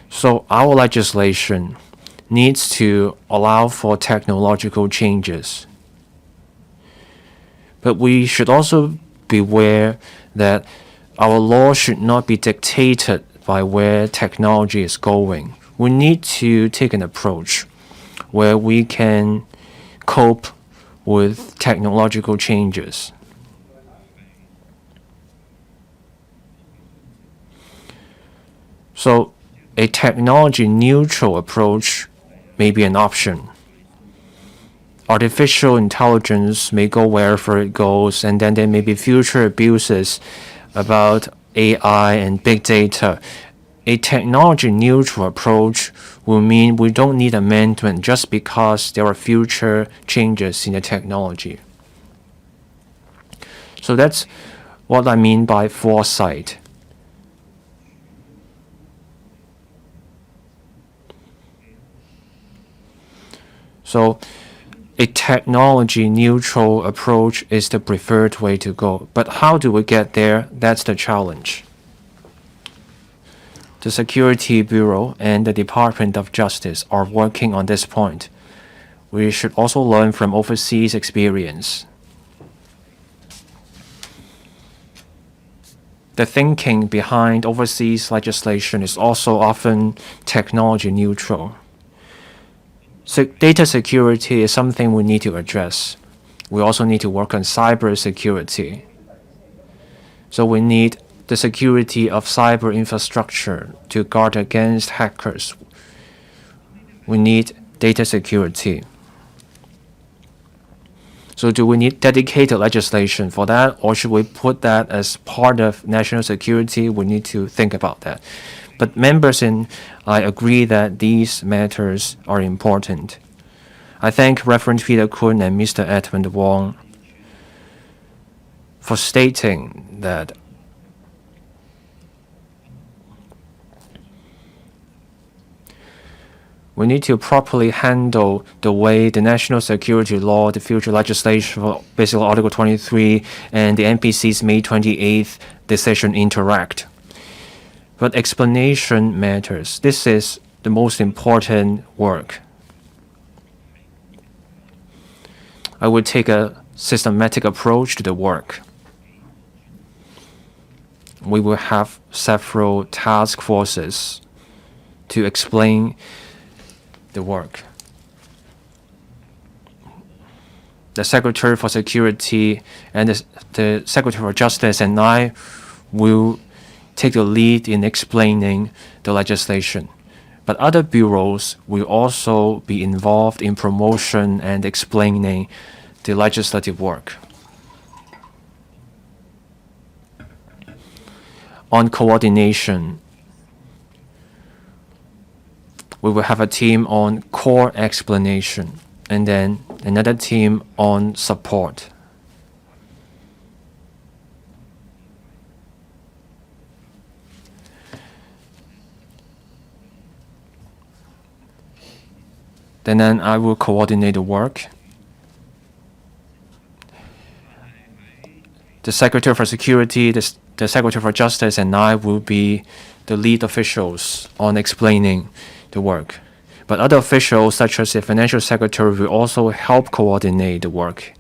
So our legislation needs to allow for technological changes. But we should also beware that Our law should not be dictated by where technology is going. We need to take an approach where we can cope with technological changes. So a technology-neutral approach may be an option. Artificial intelligence may go wherever it goes, and then there may be future abuses about AI and big data. A technology-neutral approach will mean we don't need amendment just because there are future changes in the technology. So that's what I mean by foresight. So a technology-neutral approach is the preferred way to go. But how do we get there? That's the challenge. The Security Bureau and the Department of Justice are working on this point. We should also learn from overseas experience. The thinking behind overseas legislation is also often technology-neutral. So data security is something we need to address. We also need to work on cyber security. So we need the security of cyber infrastructure to guard against hackers. We need data security. So do we need dedicated legislation for that, or should we put that as part of national security? We need to think about that. But members and I agree that these matters are important. I thank Reverend Peter Kuhn and Mr. Edmund Wong for stating that we need to properly handle the way the national security law, the future legislation for basically Article 23 and the NPC's May 28th decision interact. But explanation matters. This is the most important work. I would take a systematic approach to the work. We will have several task forces to explain the work. The Secretary for Security and the Secretary for Justice and I will take the lead in explaining the legislation. But other bureaus will also be involved in promotion and explaining the legislative work. On coordination, we will have a team on core explanation and then another team on support. Then I will coordinate the work. The Secretary for Security, the Secretary for Justice, and I will be the lead officials on explaining the work. But other officials, such as the Financial Secretary, will also help coordinate the work.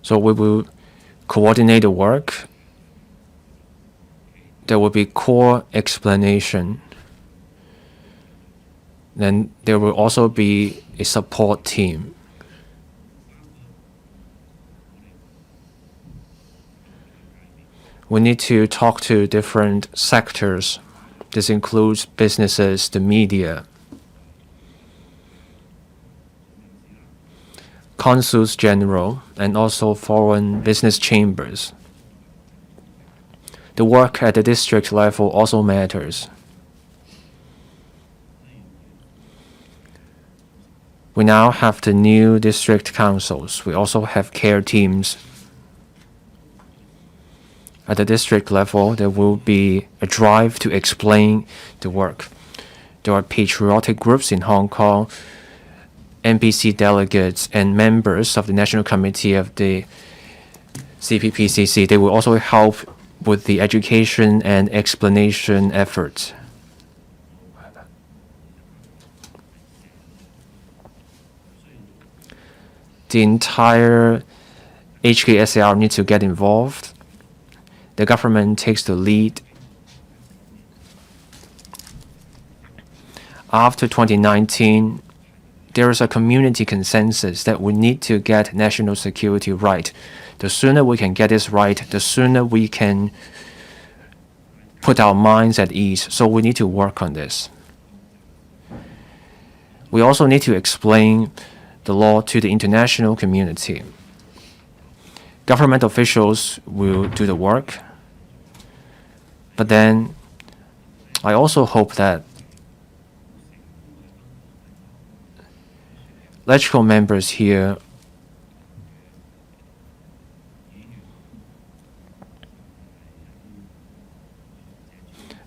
So we will coordinate the work. There will be core explanation. Then there will also be a support team. We need to talk to different sectors. This includes businesses, the media, consuls general, and also foreign business chambers. The work at the district level also matters. We now have the new district councils. We also have care teams. At the district level, there will be a drive to explain the work. There are patriotic groups in Hong Kong, NPC delegates, and members of the National Committee of the CPPCC. They will also help with the education and explanation efforts. The entire HKSAR needs to get involved. The government takes the lead. After 2019, there is a community consensus that we need to get national security right. The sooner we can get this right, the sooner we can put our minds at ease. So we need to work on this. We also need to explain the law to the international community. Government officials will do the work. But then I also hope that electoral members here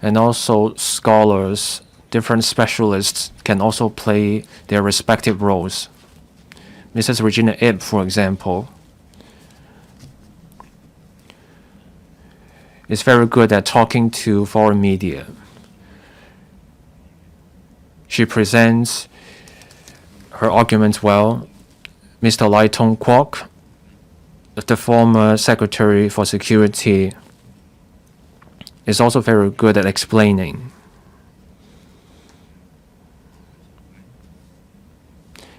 and also scholars, different specialists can also play their respective roles. Mrs. Regina Ip, for example, is very good at talking to foreign media. She presents her arguments well. Mr. Lai Tong Kwok, the former Secretary for Security, is also very good at explaining.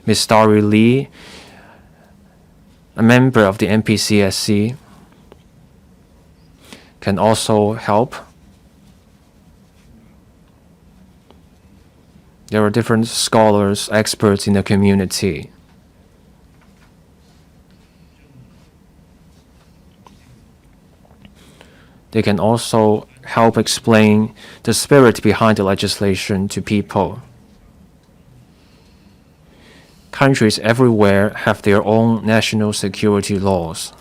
Ms. Starry Lee, a member of the MPCSC, can also help. There are different scholars, experts in the community. They can also help explain the spirit behind the legislation to people. Countries everywhere have their own national security laws.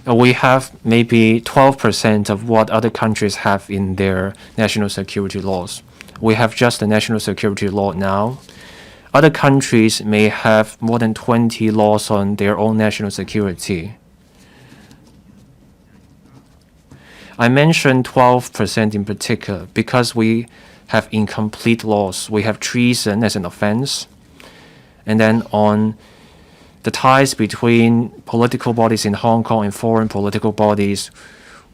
We have maybe 12% of what other countries have in their national security laws. We have just the national security law now. Other countries may have more than 20 laws on their own national security. I mentioned 12% in particular because we have incomplete laws. We have treason as an offense. And then on the ties between political bodies in Hong Kong and foreign political bodies,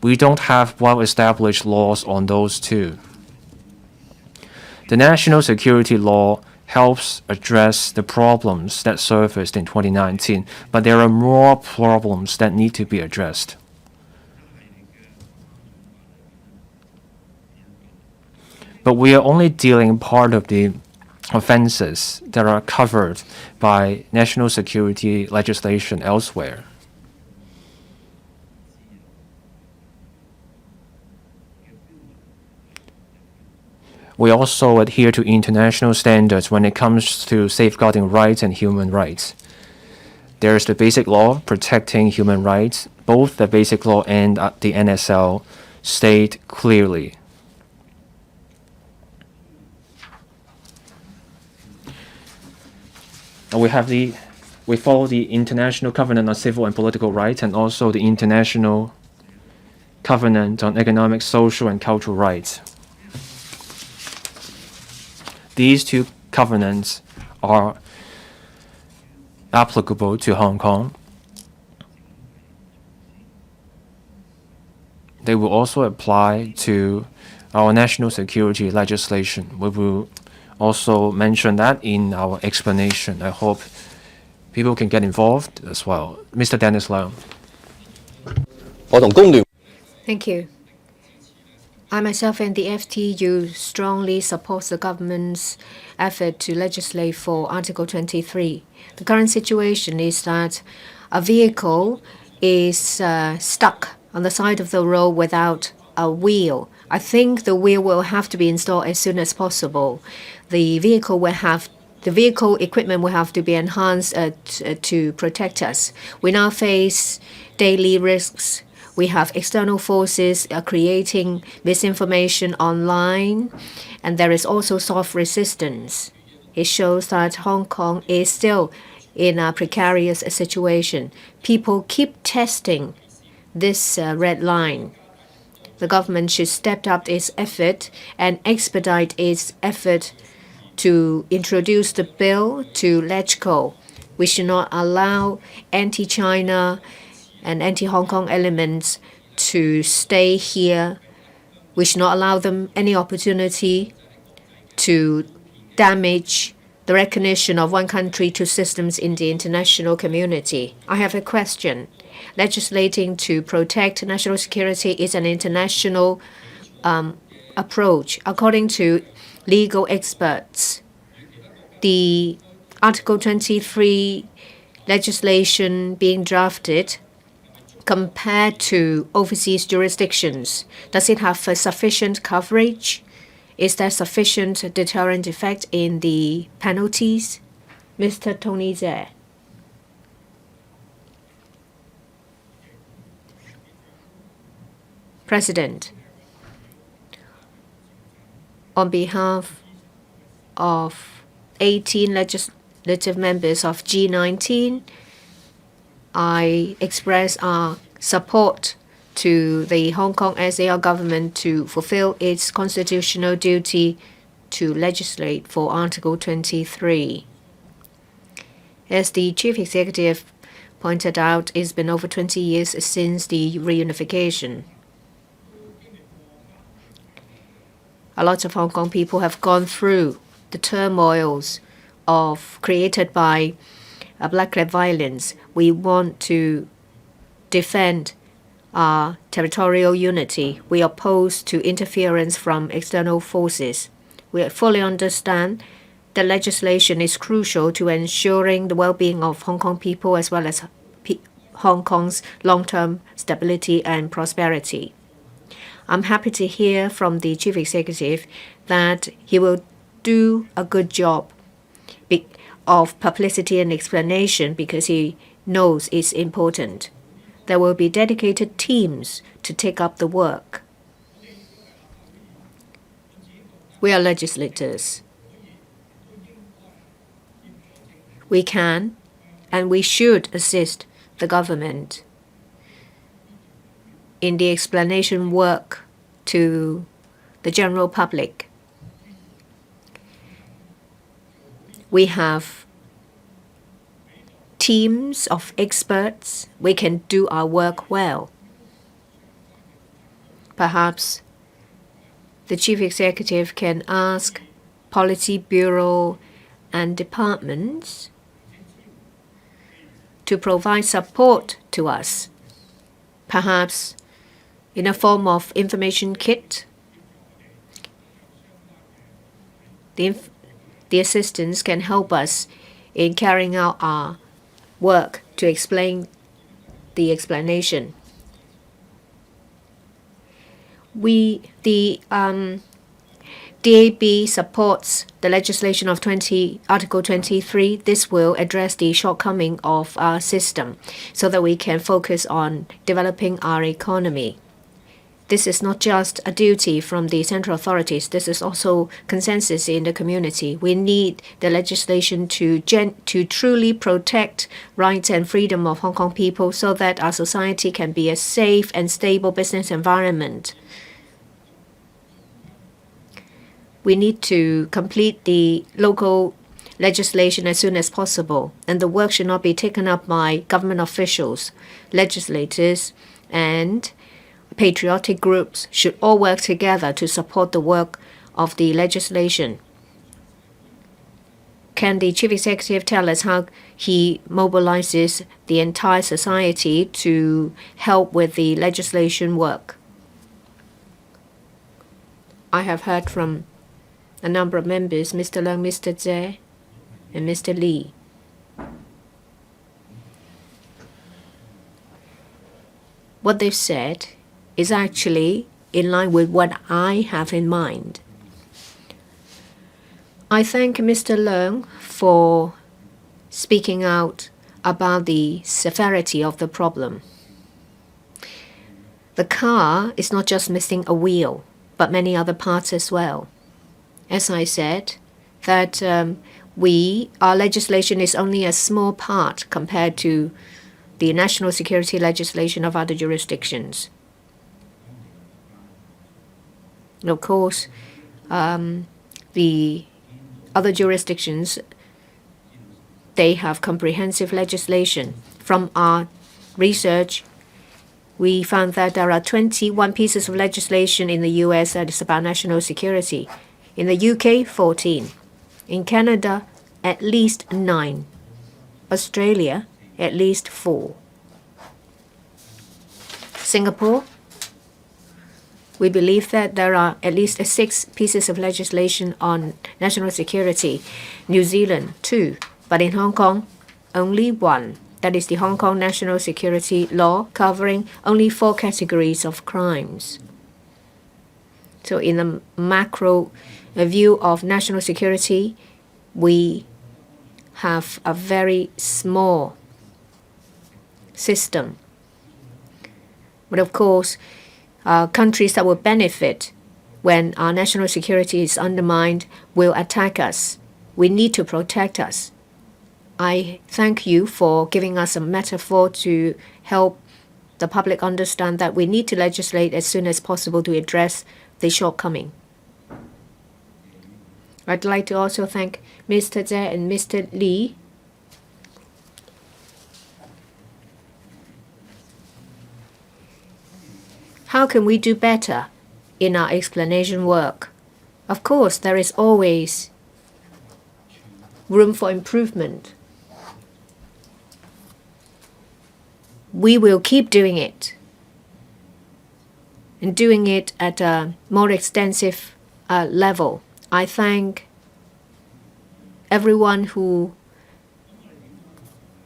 we don't have well-established laws on those two. The national security law helps address the problems that surfaced in 2019, but there are more problems that need to be addressed. But we are only dealing part of the offenses that are covered by national security legislation elsewhere. We also adhere to international standards when it comes to safeguarding rights and human rights. There is the basic law protecting human rights. Both the basic law and the NSL state clearly. We follow the International Covenant on Civil and Political Rights and also the International Covenant on Economic, Social, and Cultural Rights. These two covenants are applicable to Hong Kong. They will also apply to our national security legislation. We will also mention that in our explanation. I hope people can get involved as well. Mr. Dennis Leung. Thank you. I myself and the FTU strongly support the government's effort to legislate for Article 23. The current situation is that a vehicle is stuck on the side of the road without a wheel. I think the wheel will have to be installed as soon as possible. The vehicle equipment will have to be enhanced to protect us. We now face daily risks. We have external forces creating misinformation online, and there is also soft resistance. It shows that Hong Kong is still in a precarious situation. People keep testing this red line. The government should step up its effort and expedite its effort to introduce the bill to let go. We should not allow anti-China and anti-Hong Kong elements to stay here. We should not allow them any opportunity to damage the recognition of one country, two systems in the international community. I have a question. Legislating to protect national security is an international approach. According to legal experts, the Article 23 legislation being drafted compared to overseas jurisdictions, does it have a sufficient coverage? Is there sufficient deterrent effect in the penalties? Mr. Tony Zhe. President, on behalf of 18 legislative members of G19, I express our support to the Hong Kong SAR government to fulfill its constitutional duty to legislate for Article 23. As the Chief Executive pointed out, it's been over 20 years since the reunification. A lot of Hong Kong people have gone through the turmoils created by black-led violence. We want to defend our territorial unity. We oppose to interference from external forces. We fully understand that legislation is crucial to ensuring the well-being of Hong Kong people as well as Hong Kong's long-term stability and prosperity. I'm happy to hear from the Chief Executive that he will do a good job of publicity and explanation because he knows it's important. There will be dedicated teams to take up the work. We are legislators. We can and we should assist the government in the explanation work to the general public. We have teams of experts. We can do our work well. Perhaps the Chief Executive can ask Policy Bureau and departments to provide support to us, perhaps in a form of information kit. The assistants can help us in carrying out our work to explain the explanation. The DAB supports the legislation of Article 23. This will address the shortcoming of our system so that we can focus on developing our economy. This is not just a duty from the central authorities. This is also consensus in the community. We need the legislation to truly protect rights and freedom of Hong Kong people so that our society can be a safe and stable business environment. We need to complete the local legislation as soon as possible, and the work should not be taken up by government officials. Legislators and patriotic groups should all work together to support the work of the legislation. Can the Chief Executive tell us how he mobilizes the entire society to help with the legislation work? I have heard from a number of members, Mr. Leung, Mr. Zhe, and Mr. Lee. What they've said is actually in line with what I have in mind. I thank Mr. Leung for speaking out about the severity of the problem. The car is not just missing a wheel, but many other parts as well. As I said, that our legislation is only a small part compared to the national security legislation of other jurisdictions. And of course, the other jurisdictions, they have comprehensive legislation. From our research, we found that there are 21 pieces of legislation in the US that is about national security. In the UK, 14. In Canada, at least 9. Australia, at least 4. Singapore, we believe that there are at least 6 pieces of legislation on national security. New Zealand, 2. But in Hong Kong, only 1. That is the Hong Kong National Security Law, covering only 4 categories of crimes. So in the macro view of national security, we have a very small system. But of course, countries that will benefit when our national security is undermined will attack us. We need to protect us. I thank you for giving us a metaphor to help the public understand that we need to legislate as soon as possible to address the shortcoming. I'd like to also thank Mr. Zhe and Mr. Li. How can we do better in our explanation work? Of course, there is always room for improvement. We will keep doing it, and doing it at a more extensive level. I thank everyone who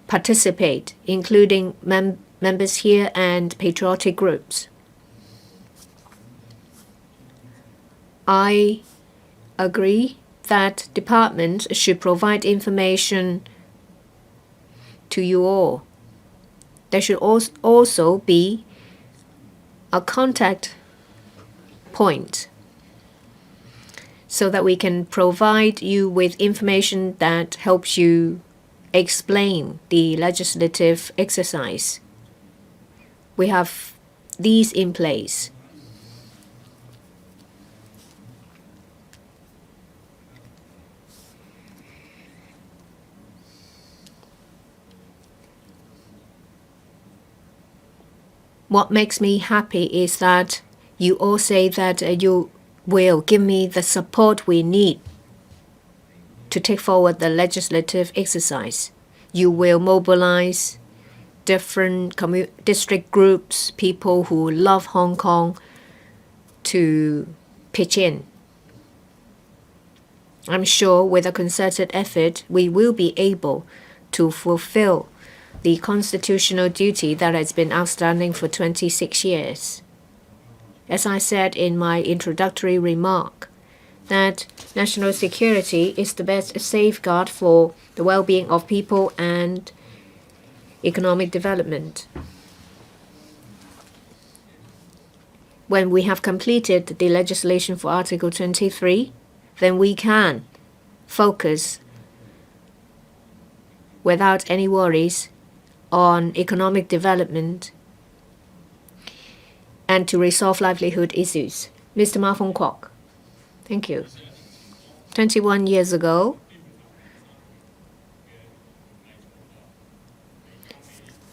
participate, including members here and patriotic groups. I agree that departments should provide information to you all. There should also be a contact point so that we can provide you with information that helps you explain the legislative exercise. We have these in place. What makes me happy is that you all say that you will give me the support we need to take forward the legislative exercise. You will mobilize different district groups, people who love Hong Kong, to pitch in. I'm sure with a concerted effort, we will be able to fulfill the constitutional duty that has been outstanding for 26 years. As I said in my introductory remark, that national security is the best safeguard for the well-being of people and economic development. When we have completed the legislation for Article 23, then we can focus without any worries on economic development and to resolve livelihood issues. Mr. Ma Fong Kwok, thank you. 21 years ago,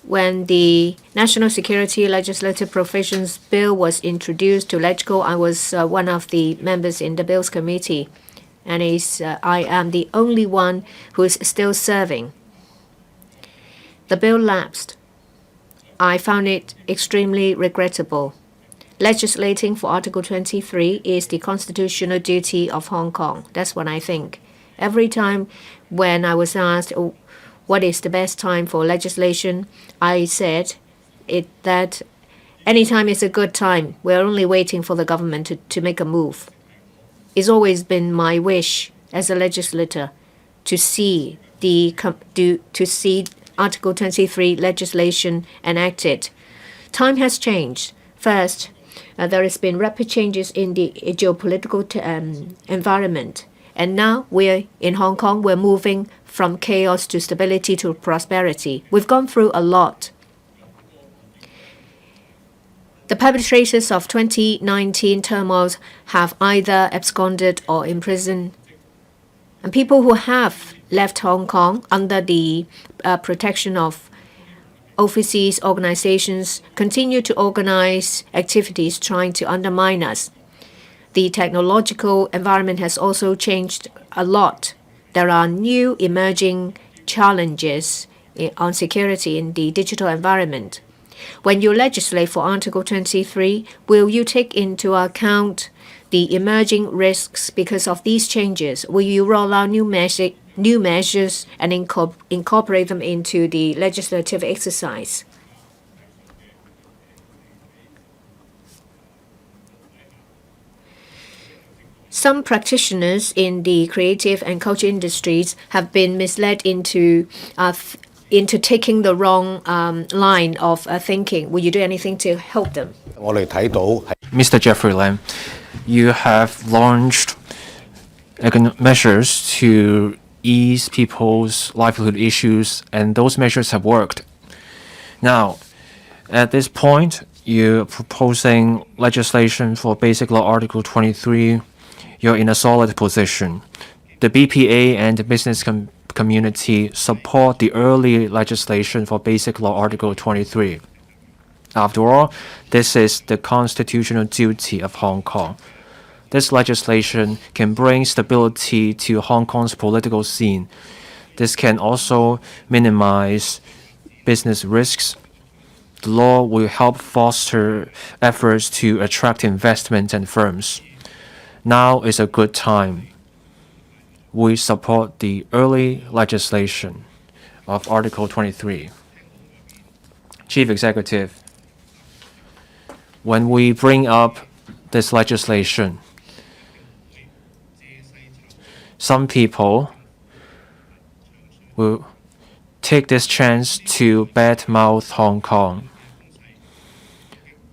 when the National Security Legislative Provisions Bill was introduced to LegCo, I was one of the members in the Bills Committee, and I am the only one who is still serving. The bill lapsed. I found it extremely regrettable. Legislating for Article 23 is the constitutional duty of Hong Kong. That's what I think. Every time when I was asked what is the best time for legislation, I said that any time is a good time. We're only waiting for the government to make a move. It's always been my wish as a legislator to see Article 23 legislation enacted. Time has changed. First, there has been rapid changes in the geopolitical environment. And now in Hong Kong, we're moving from chaos to stability to prosperity. We've gone through a lot. The perpetrators of 2019 turmoil have either absconded or imprisoned. And people who have left Hong Kong under the protection of overseas organizations continue to organize activities trying to undermine us. The technological environment has also changed a lot. There are new emerging challenges on security in the digital environment. When you legislate for Article 23, will you take into account the emerging risks because of these changes? Will you roll out new measures and incorporate them into the legislative exercise? Some practitioners in the creative and culture industries have been misled into taking the wrong line of thinking. Will you do anything to help them? Mr. Jeffrey Lam, you have launched measures to ease people's livelihood issues, and those measures have worked. Now, at this point, you're proposing legislation for Basic Law Article 23. You're in a solid position. The BPA and the business community support the early legislation for Basic Law Article 23. After all, this is the constitutional duty of Hong Kong. This legislation can bring stability to Hong Kong's political scene. This can also minimize business risks. The law will help foster efforts to attract investment and firms. Now is a good time. We support the early legislation of Article 23. Chief Executive, when we bring up this legislation, some people will take this chance to badmouth Hong Kong.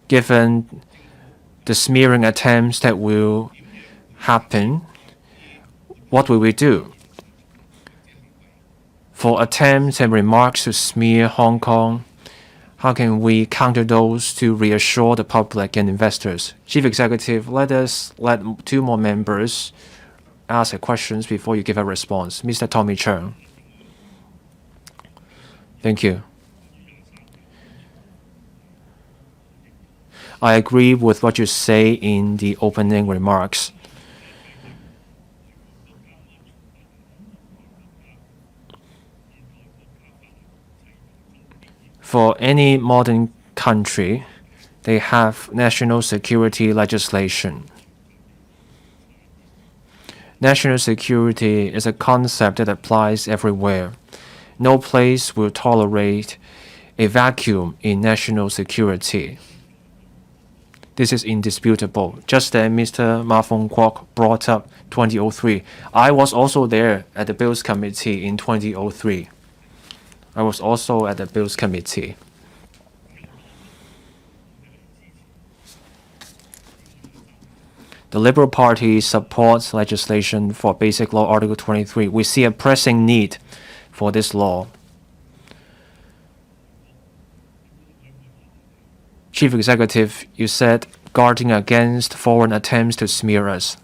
Given the smearing attempts that will happen, what will we do? For attempts and remarks to smear Hong Kong, how can we counter those to reassure the public and investors? Chief Executive, let two more members ask questions before you give a response. Mr. Tommy Cheung. Thank you. I agree with what you say in the opening remarks. For any modern country, they have national security legislation. National security is a concept that applies everywhere. No place will tolerate a vacuum in national security. This is indisputable. Just as Mr. Ma Fong Kwok brought up 2003, I was also there at the Bills Committee in 2003. I was also at the Bills Committee. The Liberal Party supports legislation for Basic Law Article 23. We see a pressing need for this law. Chief Executive, you said guarding against foreign attempts to smear us.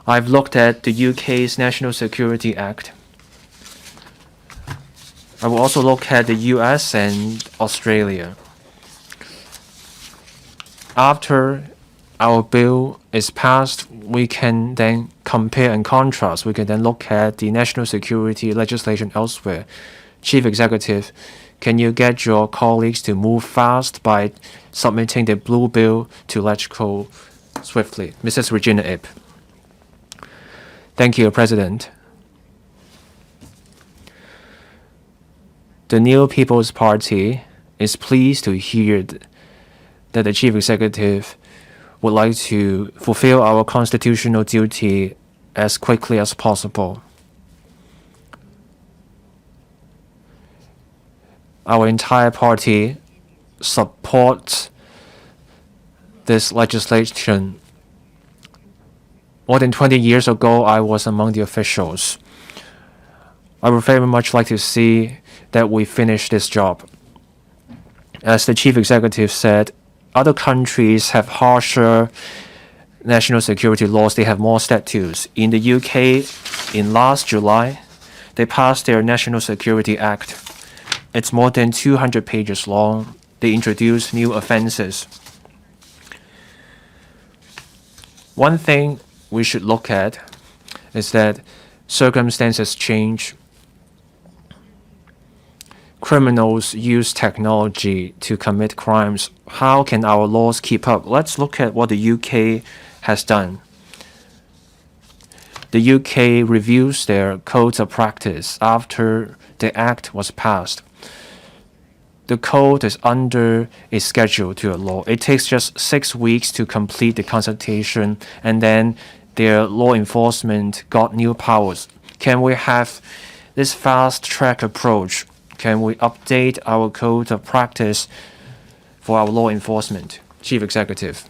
I've looked at the UK's National Security Act. I will also look at the US and Australia. After our bill is passed, we can then compare and contrast. We can then look at the national security legislation elsewhere. Chief Executive, can you get your colleagues to move fast by submitting the blue bill to LegCo swiftly? Mrs. Regina Ip. Thank you, President. The New People's Party is pleased to hear that the Chief Executive would like to fulfill our constitutional duty as quickly as possible. Our entire party supports this legislation. More than 20 years ago, I was among the officials. I would very much like to see that we finish this job. As the Chief Executive said, Other countries have harsher national security laws. They have more statutes. In the UK, in last July, they passed their National Security Act. It's more than 200 pages long. They introduced new offenses. One thing we should look at is that circumstances change. Criminals use technology to commit crimes. How can our laws keep up? Let's look at what the UK has done. The UK reviews their codes of practice after the act was passed. The code is under a schedule to a law. It takes just 6 weeks to complete the consultation, and then their law enforcement got new powers. Can we have this fast-track approach? Can we update our code of practice for our law enforcement? Chief Executive.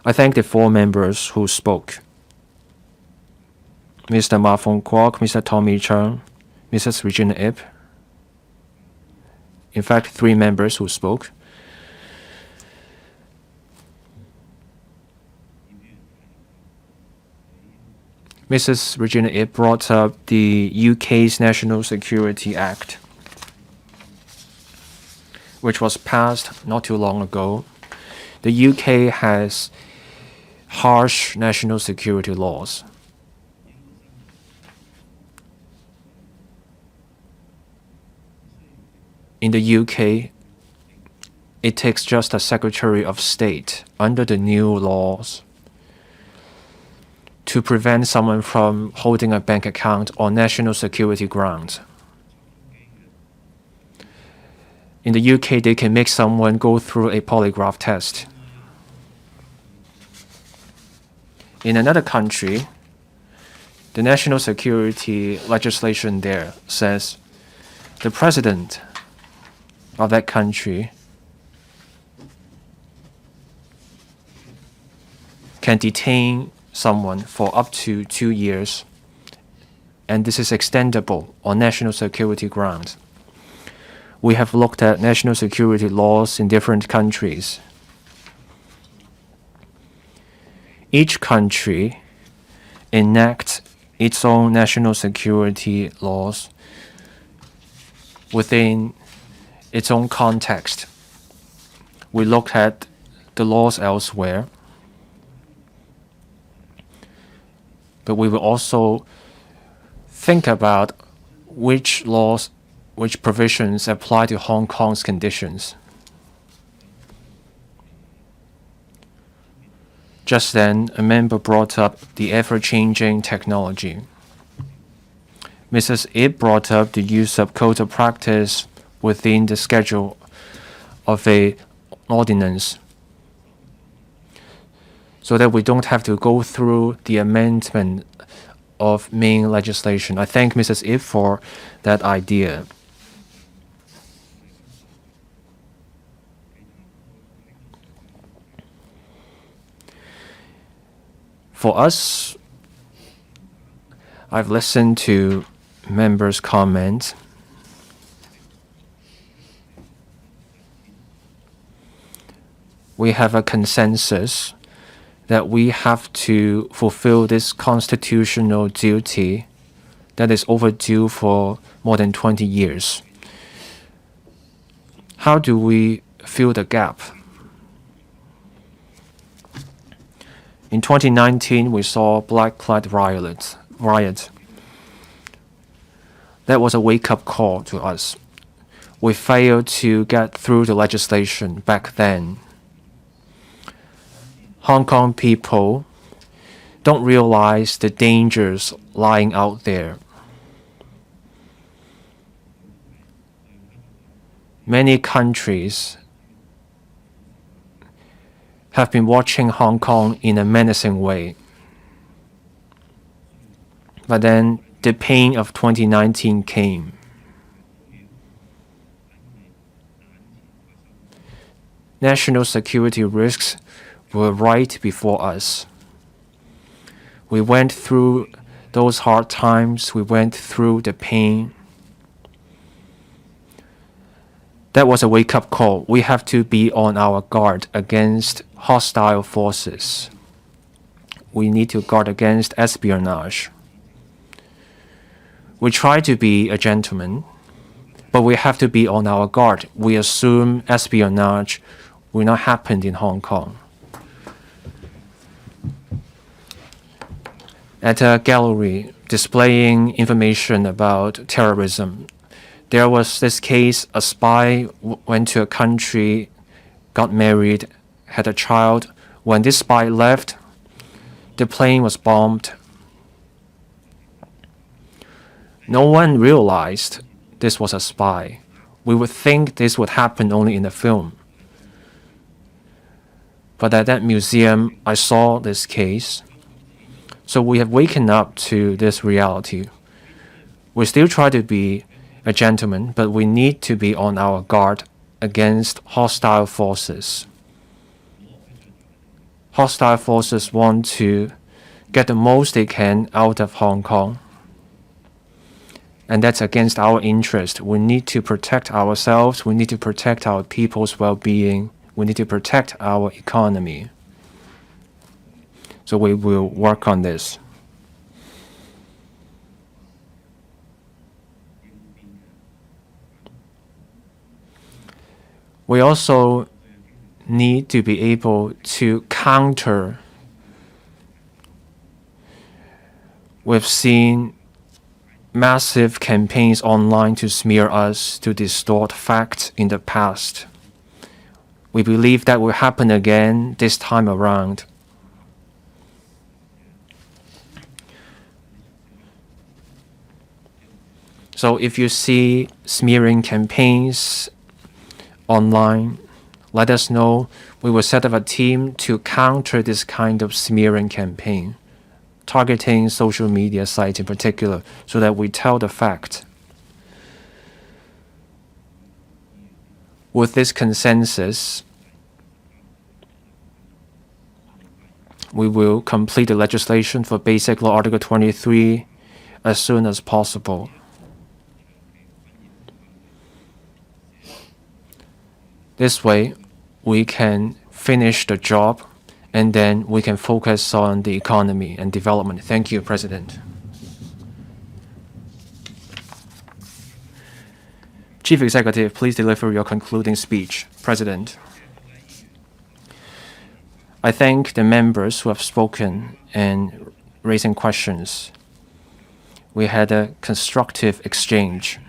I thank the 4 members who spoke. Mr. Ma Fong Kwok, Mr. Tommy Chung, Mrs. Regina Ip. In fact, 3 members who spoke. Mrs. Regina Ip brought up the UK's National Security Act, which was passed not too long ago. The UK has harsh national security laws. In the UK, it takes just a Secretary of State under the new laws to prevent someone from holding a bank account on national security grounds. In the UK, they can make someone go through a polygraph test. In another country, the national security legislation there says the president of that country can detain someone for up to 2 years, and this is extendable on national security grounds. We have looked at national security laws in different countries. Each country enacts its own national security laws within its own context. We looked at the laws elsewhere, but we will also think about which laws, which provisions apply to Hong Kong's conditions. Just then, a member brought up the ever-changing technology. Mrs. Ip brought up the use of code of practice within the schedule of an ordinance, so that we don't have to go through the amendment of main legislation. I thank Mrs. Ip for that idea. For us, I've listened to members' comments. We have a consensus that we have to fulfill this constitutional duty that is overdue for more than 20 years. How do we fill the gap? In 2019, we saw Black Clad riot. That was a wake-up call to us. We failed to get through the legislation back then. Hong Kong people don't realize the dangers lying out there. Many countries have been watching Hong Kong in a menacing way. But then the pain of 2019 came. National security risks were right before us. We went through those hard times. We went through the pain. That was a wake-up call. We have to be on our guard against hostile forces. We need to guard against espionage. We try to be a gentleman, but we have to be on our guard. We assume espionage will not happen in Hong Kong. At a gallery displaying information about terrorism, there was this case: a spy went to a country, got married, had a child. When this spy left, the plane was bombed. No one realized this was a spy. We would think this would happen only in a film. But at that museum, I saw this case. So we have waken up to this reality. We still try to be a gentleman, but we need to be on our guard against hostile forces. Hostile forces want to get the most they can out of Hong Kong. And that's against our interest. We need to protect ourselves. We need to protect our people's well-being. We need to protect our economy. So we will work on this. We also need to be able to counter. We've seen massive campaigns online to smear us, to distort facts in the past. We believe that will happen again this time around. So if you see smearing campaigns online, let us know. We will set up a team to counter this kind of smearing campaign, targeting social media sites in particular, so that we tell the fact. With this consensus, we will complete the legislation for Basic Law Article 23 as soon as possible. This way, we can finish the job and then we can focus on the economy and development. Thank you, President. Chief Executive, please deliver your concluding speech. President, I thank the members who have spoken and raising questions. We had a constructive exchange.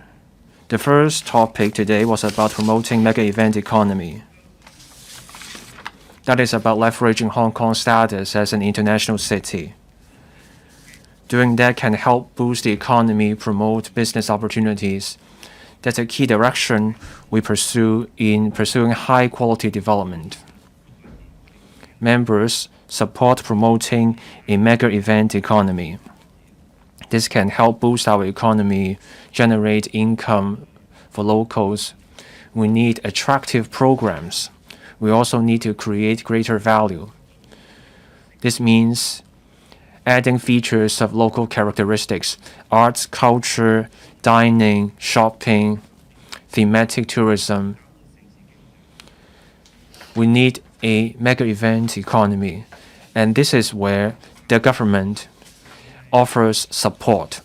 The first topic today was about promoting mega-event economy. That is about leveraging Hong Kong's status as an international city. Doing that can help boost the economy, promote business opportunities. That's a key direction we pursue in pursuing high-quality development. Members support promoting a mega-event economy. This can help boost our economy, generate income for locals. We need attractive programs. We also need to create greater value. This means adding features of local characteristics, arts, culture, dining, shopping, thematic tourism. We need a mega-event economy, and this is where the government offers support.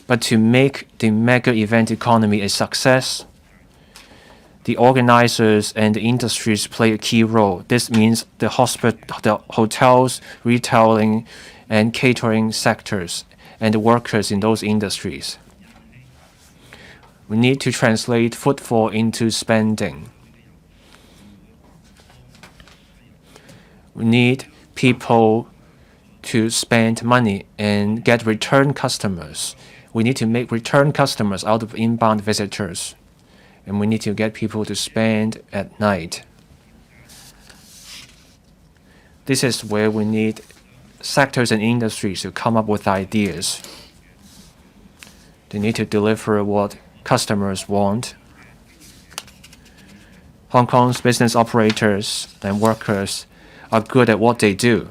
But to make the mega-event economy a success, the organizers and the industries play a key role. This means the hotels, retailing, and catering sectors, and the workers in those industries. We need to translate footfall into spending. We need people to spend money and get return customers. We need to make return customers out of inbound visitors. And we need to get people to spend at night. This is where we need sectors and industries to come up with ideas. They need to deliver what customers want. Hong Kong's business operators and workers are good at what they do.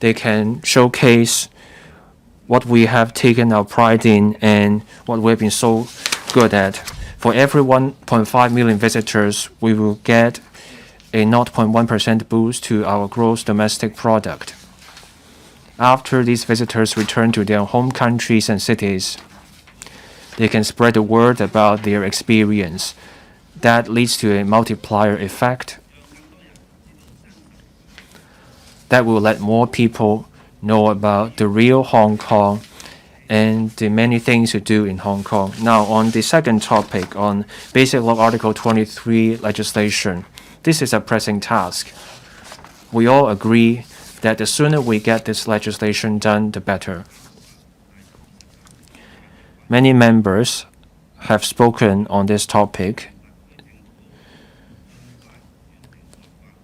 They can showcase what we have taken our pride in and what we've been so good at. For every 1.5 million visitors, we will get a 0.1% boost to our gross domestic product. After these visitors return to their home countries and cities, they can spread the word about their experience. That leads to a multiplier effect that will let more people know about the real Hong Kong and the many things to do in Hong Kong. Now, on the second topic, on Basic Law Article 23 legislation, this is a pressing task. We all agree that the sooner we get this legislation done, the better. Many members have spoken on this topic.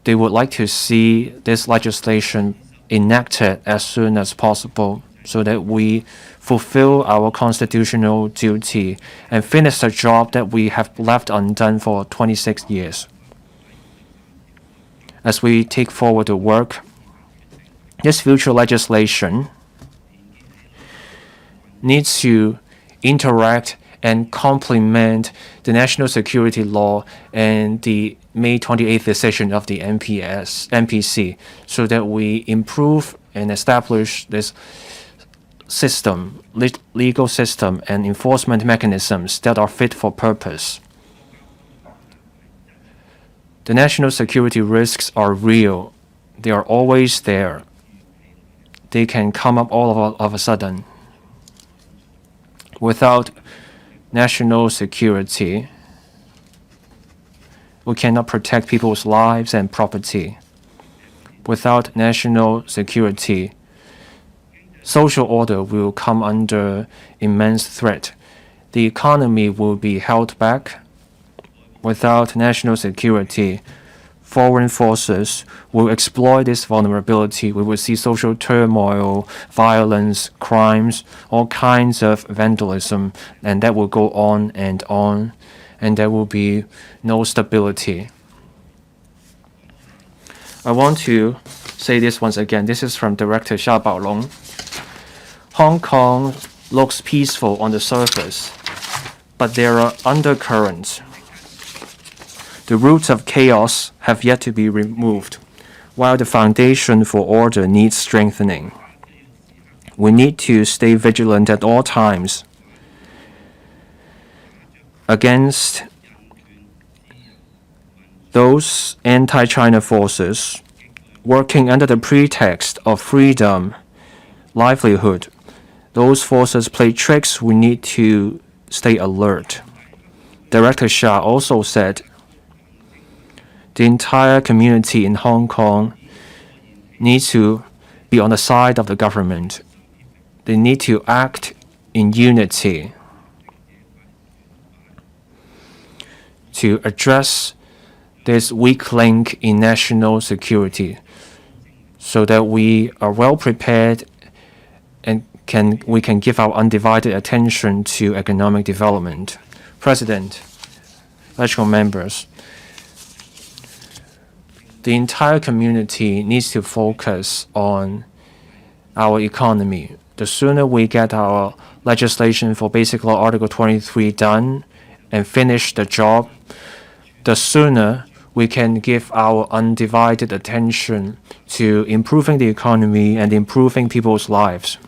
They would like to see this legislation enacted as soon as possible so that we fulfill our constitutional duty and finish the job that we have left undone for 26 years. As we take forward the work, this future legislation needs to interact and complement the national security law and the May 28th decision of the MPC so that we improve and establish this system, legal system and enforcement mechanisms that are fit for purpose. The national security risks are real. They are always there. They can come up all of a sudden. Without national security, we cannot protect people's lives and property. Without national security, social order will come under immense threat. The economy will be held back. Without national security, foreign forces will exploit this vulnerability. We will see social turmoil, violence, crimes, all kinds of vandalism, and that will go on, and there will be no stability. I want to say this once again. This is from Director Xia Baolong. Hong Kong looks peaceful on the surface, but there are undercurrents. The roots of chaos have yet to be removed, while the foundation for order needs strengthening. We need to stay vigilant at all times against those anti-China forces working under the pretext of freedom, livelihood. Those forces play tricks. We need to stay alert. Director Xia also said the entire community in Hong Kong needs to be on the side of the government. They need to act in unity to address this weak link in national security so that we are well prepared and we can give our undivided attention to economic development. President, electoral members, the entire community needs to focus on our economy. The sooner we get our legislation for Basic Law Article 23 done and finish the job, the sooner we can give our undivided attention to improving the economy and improving people's lives.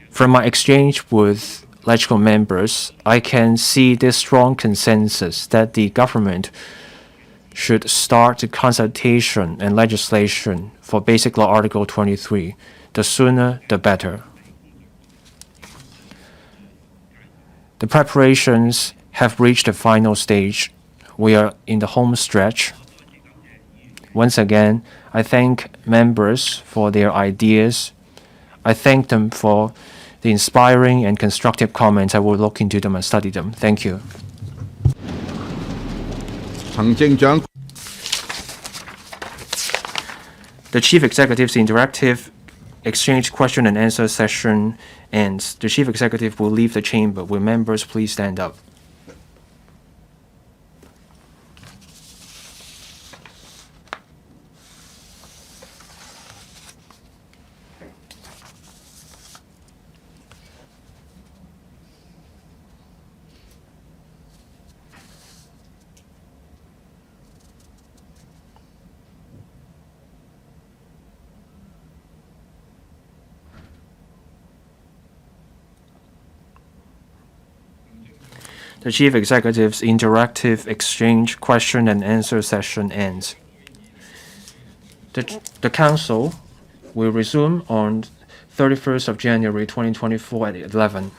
From my exchange with electoral members, I can see this strong consensus that the government should start the consultation and legislation for Basic Law Article 23. The sooner, the better. The preparations have reached the final stage. We are in the home stretch. Once again, I thank members for their ideas. I thank them for the inspiring and constructive comments. I will look into them and study them. Thank you. The Chief Executive's interactive exchange question and answer session ends. The Chief Executive will leave the chamber. Will members please stand up? The Chief Executive's interactive exchange question and answer session ends. The Council will resume on 31st of January 2024 at 11.